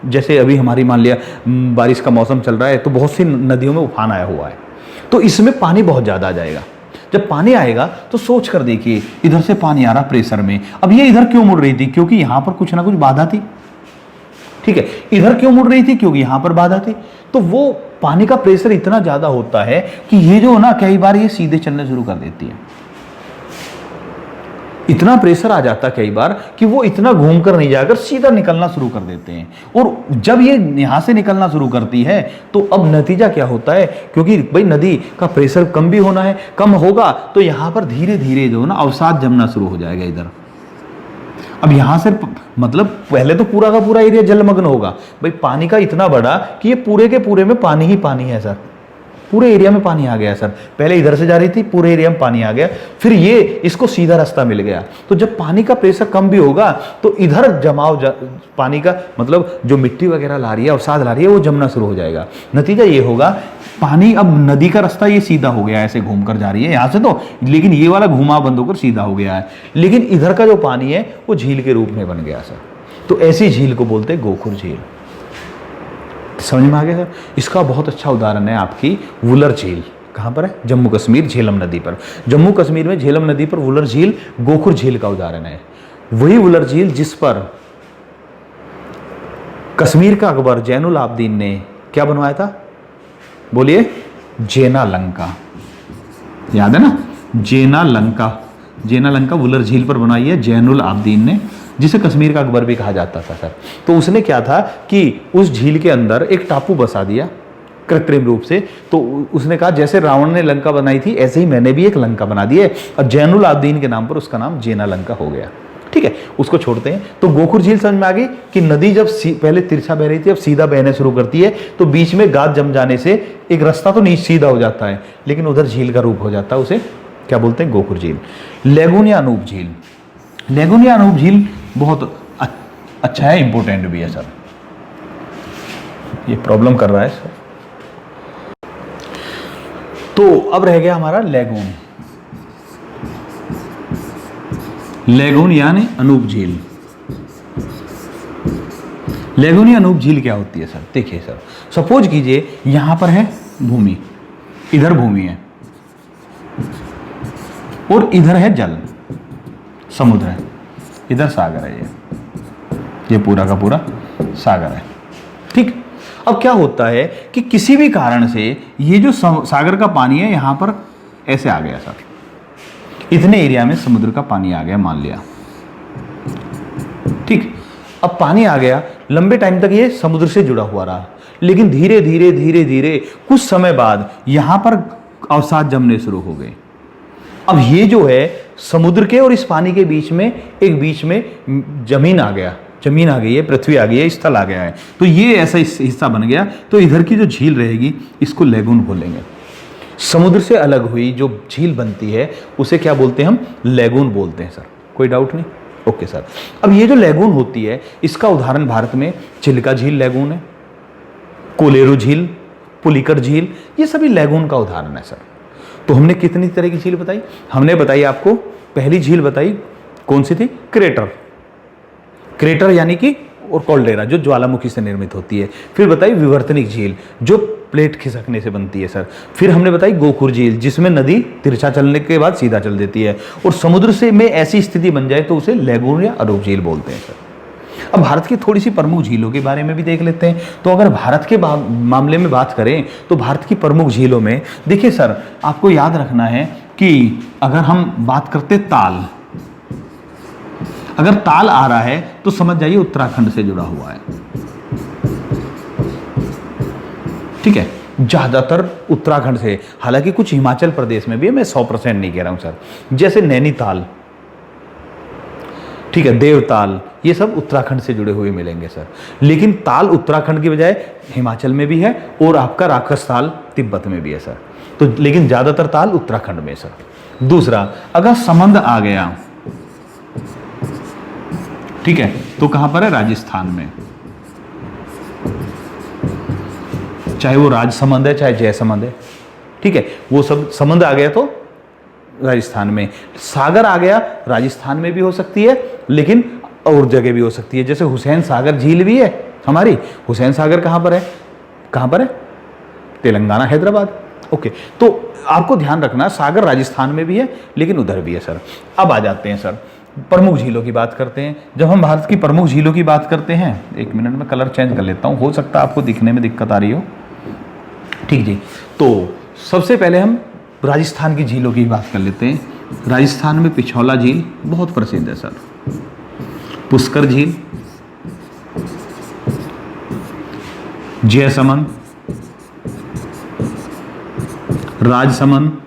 जैसे अभी हमारी मान लिया बारिश का मौसम चल रहा है, तो बहुत सी नदियों में उफान आया हुआ है, तो इसमें पानी बहुत ज़्यादा आ जाएगा। जब पानी आएगा तो सोच कर देखिए, इधर से पानी आ रहा प्रेशर में, अब ये इधर क्यों मुड़ रही थी? क्योंकि यहां पर कुछ ना कुछ बाधा थी। ठीक है, इधर क्यों मुड़ रही थी? क्योंकि यहां पर बाधा थी। तो वो पानी का प्रेशर इतना ज्यादा होता है कि ये जो ना कई बार ये सीधे चलना शुरू कर देती है। इतना प्रेशर आ जाता है कई बार कि वो इतना घूमकर नहीं जाकर सीधा निकलना शुरू कर देते हैं। और जब ये यहां से निकलना शुरू करती है तो अब नतीजा क्या होता है? क्योंकि भाई नदी का प्रेशर कम भी होना है, कम होगा तो यहां पर धीरे धीरे जो है ना अवसाद जमना शुरू हो जाएगा इधर। अब यहां से मतलब पहले तो पूरा का पूरा एरिया जलमग्न होगा। भाई पानी का इतना बड़ा कि ये पूरे के पूरे में पानी ही पानी है सर, पूरे एरिया में पानी आ गया सर। पहले इधर से जा रही थी, पूरे एरिया में पानी आ गया, फिर ये इसको सीधा रास्ता मिल गया। तो जब पानी का प्रेशर कम भी होगा तो इधर पानी का मतलब जो मिट्टी वगैरह ला रही है, अवसाद ला रही है, वो जमना शुरू हो जाएगा। नतीजा ये होगा, पानी अब नदी का रास्ता ये सीधा हो गया, ऐसे घूमकर जा रही है यहां से तो, लेकिन ये वाला घुमा बंद होकर सीधा हो गया है। लेकिन इधर का जो पानी है वो झील के रूप में बन गया सर। तो ऐसी झील को बोलते हैं गोखुर झील। समझ में आ गया सर? इसका बहुत अच्छा उदाहरण है आपकी वुलर झील। कहां पर है? जम्मू कश्मीर, झेलम नदी पर। जम्मू कश्मीर में झेलम नदी पर वुलर झील गोखुर झील का उदाहरण है। वही वुलर झील जिस पर कश्मीर का अकबर जैनुल आबदीन ने क्या बनवाया था? बोलिए, जेना लंका। याद है ना? जेना लंका वुलर झील पर बनाई है जैनुल आबदीन ने, जिसे कश्मीर का अकबर भी कहा जाता था सर। तो उसने क्या था कि उस झील के अंदर एक टापू बसा दिया कृत्रिम रूप से। तो उसने कहा जैसे रावण ने लंका बनाई थी ऐसे ही मैंने भी एक लंका बना दी है, और जैनुल आबदीन के नाम पर उसका नाम जेना लंका हो गया। ठीक है, उसको छोड़ते हैं। तो गोखुर झील समझ में आ गई कि नदी जब पहले तिरछा बह रही थी, अब सीधा बहने शुरू करती है, तो बीच में गाद जम जाने से एक रास्ता तो नीचे सीधा हो जाता है, लेकिन उधर झील का रूप हो जाता है। उसे क्या बोलते हैं? गोखुर झील। लेगून या अनूप झील। लेगून या अनूप झील बहुत अच्छा है, इंपोर्टेंट भी है सर। ये प्रॉब्लम कर रहा है सर। तो अब रह गया हमारा लेगून। लेगून यानी अनूप झील। लेगून या अनूप झील क्या होती है सर? देखिए सर, सपोज कीजिए यहां पर है भूमि, इधर भूमि है और इधर है जल, समुद्र है। इधर सागर है, ये पूरा का पूरा सागर है। ठीक, अब क्या होता है कि किसी भी कारण से ये जो सागर का पानी है यहां पर ऐसे आ गया सर, इतने एरिया में समुद्र का पानी आ गया मान लिया। ठीक, अब पानी आ गया, लंबे टाइम तक ये समुद्र से जुड़ा हुआ रहा, लेकिन धीरे धीरे धीरे धीरे कुछ समय बाद यहां पर अवसाद जमने शुरू हो गए। अब ये जो है समुद्र के और इस पानी के बीच में एक बीच में जमीन आ गया, जमीन आ गई है, पृथ्वी आ गई है, स्थल आ गया है, तो ये ऐसा हिस्सा बन गया। तो इधर की जो झील रहेगी इसको लैगून बोलेंगे। समुद्र से अलग हुई जो झील बनती है उसे क्या बोलते हैं हम? लैगून बोलते हैं सर। कोई डाउट नहीं? Okay sir. अब ये जो लैगून होती है इसका उदाहरण भारत में चिल्का झील लैगून है, कोलेरू झील, पुलिकर झील, ये सभी लैगून का उदाहरण है सर। तो हमने कितनी तरह की झील बताई? हमने बताई आपको, पहली झील बताई कौन सी थी? क्रेटर, क्रेटर यानी कि और कॉल्डेरा जो ज्वालामुखी से निर्मित होती है। फिर बताई विवर्तनिक झील जो प्लेट खिसकने से बनती है सर। फिर हमने बताई गोखुर झील जिसमें नदी तिरछा चलने के बाद सीधा चल देती है, और समुद्र से में ऐसी स्थिति बन जाए तो उसे लैगून या अरूप झील बोलते हैं सर। अब भारत की थोड़ी सी प्रमुख झीलों के बारे में भी देख लेते हैं। तो अगर भारत के मामले में बात करें तो भारत की प्रमुख झीलों में देखिए सर, आपको याद रखना है कि अगर हम बात करते ताल, अगर ताल आ रहा है तो समझ जाइए उत्तराखंड से जुड़ा हुआ है। ठीक है, ज्यादातर उत्तराखंड से, हालांकि कुछ हिमाचल प्रदेश में भी है, मैं 100% नहीं कह रहा हूं सर। जैसे नैनीताल, ठीक है, देवताल, ये सब उत्तराखंड से जुड़े हुए मिलेंगे सर। लेकिन ताल उत्तराखंड की बजाय हिमाचल में भी है और आपका राक्षस ताल तिब्बत में भी है सर। तो लेकिन ज्यादातर ताल उत्तराखंड में सर। दूसरा, अगर समंद आ गया, ठीक है, तो कहां पर है? राजस्थान में, चाहे वो राजसमंद है चाहे जयसमंद है। ठीक है, वो सब समंद आ गया तो राजस्थान में। सागर आ गया राजस्थान में भी हो सकती है लेकिन और जगह भी हो सकती है। जैसे हुसैन सागर झील भी है हमारी। हुसैन सागर कहां पर है? कहां पर है? तेलंगाना, हैदराबाद। ओके, तो आपको ध्यान रखना सागर राजस्थान में भी है लेकिन उधर भी है सर। अब आ जाते हैं सर प्रमुख झीलों की बात करते हैं। जब हम भारत की प्रमुख झीलों की बात करते हैं, एक मिनट में कलर चेंज कर लेता हूं, हो सकता है आपको दिखने में दिक्कत आ रही हो। ठीक जी, तो सबसे पहले हम राजस्थान की झीलों की बात कर लेते हैं। राजस्थान में पिछौला झील बहुत प्रसिद्ध है सर, पुष्कर झील, जयसमंद, राजसमंद,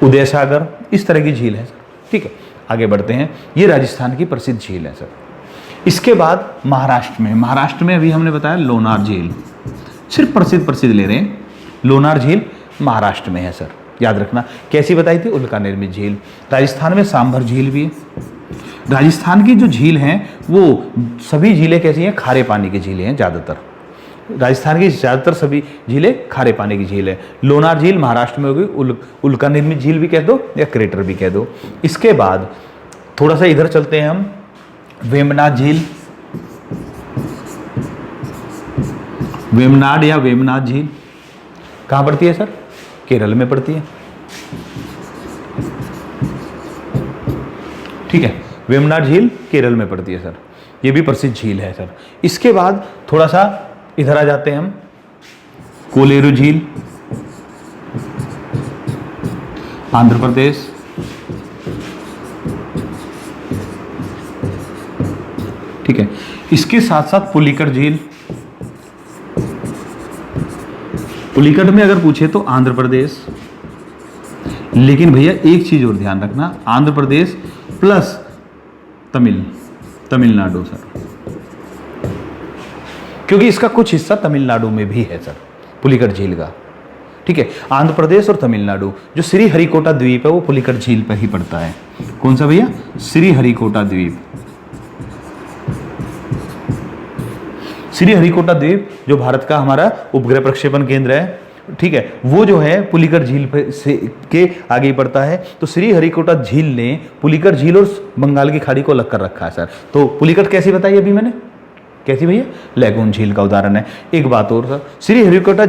उदय सागर, इस तरह की झील है सर। ठीक है, आगे बढ़ते हैं। ये राजस्थान की प्रसिद्ध झील है सर। इसके बाद महाराष्ट्र में अभी हमने बताया लोनार झील, सिर्फ प्रसिद्ध ले रहे हैं। लोनार झील महाराष्ट्र में है सर, याद रखना। कैसी बताई थी? उल्का निर्मित झील। राजस्थान में सांभर झील भी है। राजस्थान की जो झील हैं वो सभी झीलें कैसी हैं? खारे पानी की झीलें हैं ज़्यादातर। राजस्थान की ज़्यादातर सभी झीलें खारे पानी की झील है। लोनार झील महाराष्ट्र में होगी, उल्का निर्मित झील भी कह दो या क्रेटर भी कह दो। इसके बाद थोड़ा सा इधर चलते हैं हम, वेमनाड झील, वेमनाड या वेमनाड झील कहाँ पड़ती है सर? केरल में पड़ती है। ठीक है, वेमनाड झील केरल में पड़ती है सर, ये भी प्रसिद्ध झील है सर। इसके बाद थोड़ा सा इधर आ जाते हैं हम, कोलेरू झील, आंध्र प्रदेश, ठीक है। इसके साथ साथ पुलिकर झील, पुलिकट में अगर पूछे तो आंध्र प्रदेश, लेकिन भैया एक चीज और ध्यान रखना, आंध्र प्रदेश प्लस तमिलनाडु सर, क्योंकि इसका कुछ हिस्सा तमिलनाडु में भी है सर पुलिकट झील का। ठीक है, आंध्र प्रदेश और तमिलनाडु, जो श्री हरिकोटा द्वीप है वो पुलिकट झील पर ही पड़ता है। कौन सा भैया? श्री हरिकोटा द्वीप। श्री हरिकोटा द्वीप जो भारत का हमारा उपग्रह प्रक्षेपण केंद्र है, ठीक है, वो जो है पुलिकर झील से के आगे ही पड़ता है। तो श्री हरिकोटा झील ने पुलिकर झील और बंगाल की खाड़ी को अलग कर रखा है सर। तो पुलिकट कैसी बताई अभी मैंने? कैसी भैया? लैगून झील का उदाहरण है। एक बात और सर, श्री हरिकोटा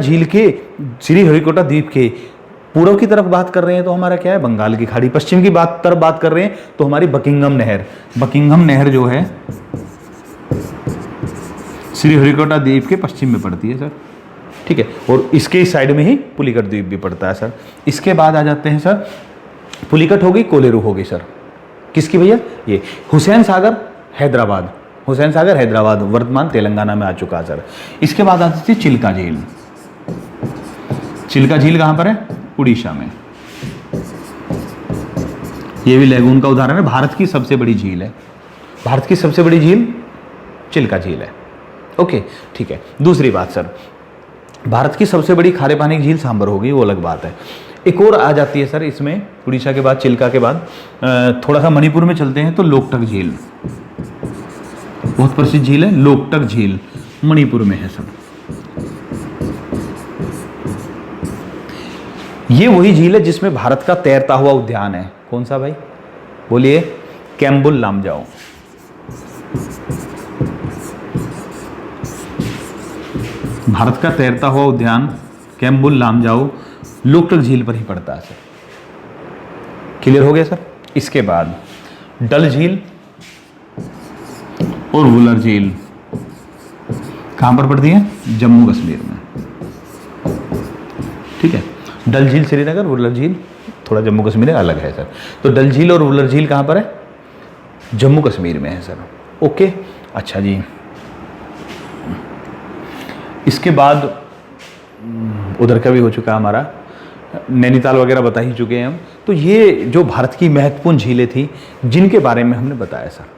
द्वीप के पूर्व की तरफ बात कर रहे हैं तो हमारा क्या है, बंगाल की खाड़ी। पश्चिम की तरफ बात कर रहे हैं तो हमारी बकिंघम नहर। बकिंघम नहर जो है श्रीहरिकोटा द्वीप के पश्चिम में पड़ती है सर, ठीक है। और इसके साइड में ही पुलिकट द्वीप भी पड़ता है सर। इसके बाद आ जाते हैं सर, पुलिकट हो गई, कोलेरू हो गई सर। किसकी भैया, ये हुसैन सागर हैदराबाद। हुसैन सागर हैदराबाद वर्तमान तेलंगाना में आ चुका है सर। इसके बाद आती थी चिल्का झील। चिल्का झील कहां पर है, उड़ीसा में। ये भी लैगून का उदाहरण है। भारत की सबसे बड़ी झील है, भारत की सबसे बड़ी झील चिल्का झील है। ओके ठीक है। दूसरी बात सर, भारत की सबसे बड़ी खारे पानी की झील सांबर होगी, वो अलग बात है। एक और आ जाती है सर इसमें, उड़ीसा के बाद, चिल्का के बाद थोड़ा सा मणिपुर में चलते हैं तो लोकटक झील, बहुत प्रसिद्ध झील है लोकटक झील, मणिपुर में है सर। ये वही झील है जिसमें भारत का तैरता हुआ उद्यान है। कौन सा भाई, बोलिए, कैम्बुल लामजाओ। भारत का तैरता हुआ उद्यान कैम्बुल लामजाओ लोकटक झील पर ही पड़ता है सर। क्लियर हो गया सर। इसके बाद डल झील और वुलर झील कहां पर पड़ती है, जम्मू कश्मीर में, ठीक है। डल झील श्रीनगर, वुलर झील थोड़ा जम्मू कश्मीर में अलग है सर। तो डल झील और वुलर झील कहां पर है, जम्मू कश्मीर में है सर। ओके अच्छा जी। इसके बाद उधर का भी हो चुका हमारा, नैनीताल वगैरह बता ही चुके हैं हम। तो ये जो भारत की महत्वपूर्ण झीलें थी जिनके बारे में हमने बताया सर।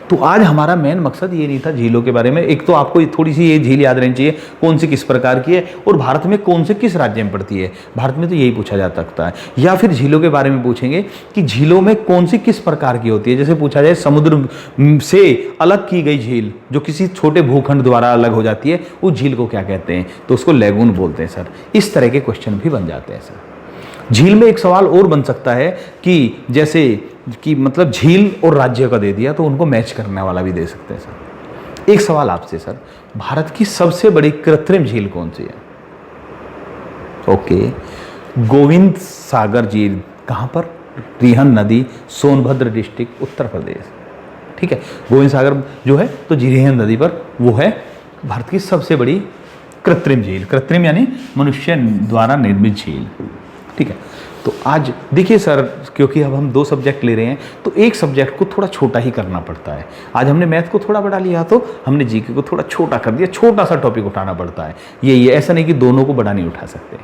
तो आज हमारा मेन मकसद ये नहीं था झीलों के बारे में, एक तो आपको थोड़ी सी ये झील याद रहनी चाहिए कौन सी किस प्रकार की है और भारत में कौन से किस राज्य में पड़ती है। भारत में तो यही पूछा जा सकता है। या फिर झीलों के बारे में पूछेंगे कि झीलों में कौन सी किस प्रकार की होती है। जैसे पूछा जाए समुद्र से अलग की गई झील जो किसी छोटे भूखंड द्वारा अलग हो जाती है, उस झील को क्या कहते हैं, तो उसको लैगून बोलते हैं सर। इस तरह के क्वेश्चन भी बन जाते हैं सर। झील में एक सवाल और बन सकता है कि जैसे कि मतलब झील और राज्य का दे दिया तो उनको मैच करने वाला भी दे सकते हैं सर। एक सवाल आपसे सर, भारत की सबसे बड़ी कृत्रिम झील कौन सी है? ओके, गोविंद सागर झील कहां पर, रिहन नदी, सोनभद्र डिस्ट्रिक्ट, उत्तर प्रदेश, ठीक है। गोविंद सागर जो है तो रिहन नदी पर, वो है भारत की सबसे बड़ी कृत्रिम झील। कृत्रिम यानी मनुष्य द्वारा निर्मित झील, ठीक है। तो आज देखिए सर, क्योंकि अब हम 2 सब्जेक्ट ले रहे हैं तो एक सब्जेक्ट को थोड़ा छोटा ही करना पड़ता है। आज हमने मैथ को थोड़ा बढ़ा लिया तो हमने जीके को थोड़ा छोटा कर दिया, छोटा सा टॉपिक उठाना पड़ता है। ये ऐसा नहीं कि दोनों को बड़ा नहीं उठा सकते।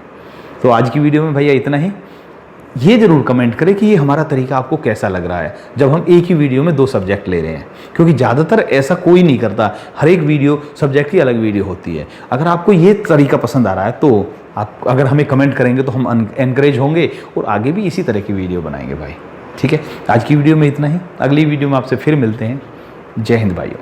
तो आज की वीडियो में भैया इतना ही। ये जरूर कमेंट करें कि ये हमारा तरीका आपको कैसा लग रहा है जब हम एक ही वीडियो में 2 सब्जेक्ट ले रहे हैं, क्योंकि ज़्यादातर ऐसा कोई नहीं करता। हर एक वीडियो सब्जेक्ट की अलग वीडियो होती है। अगर आपको ये तरीका पसंद आ रहा है तो आप अगर हमें कमेंट करेंगे तो हम एनकरेज होंगे और आगे भी इसी तरह की वीडियो बनाएंगे भाई, ठीक है। आज की वीडियो में इतना ही। अगली वीडियो में आपसे फिर मिलते हैं। जय हिंद भाइयों।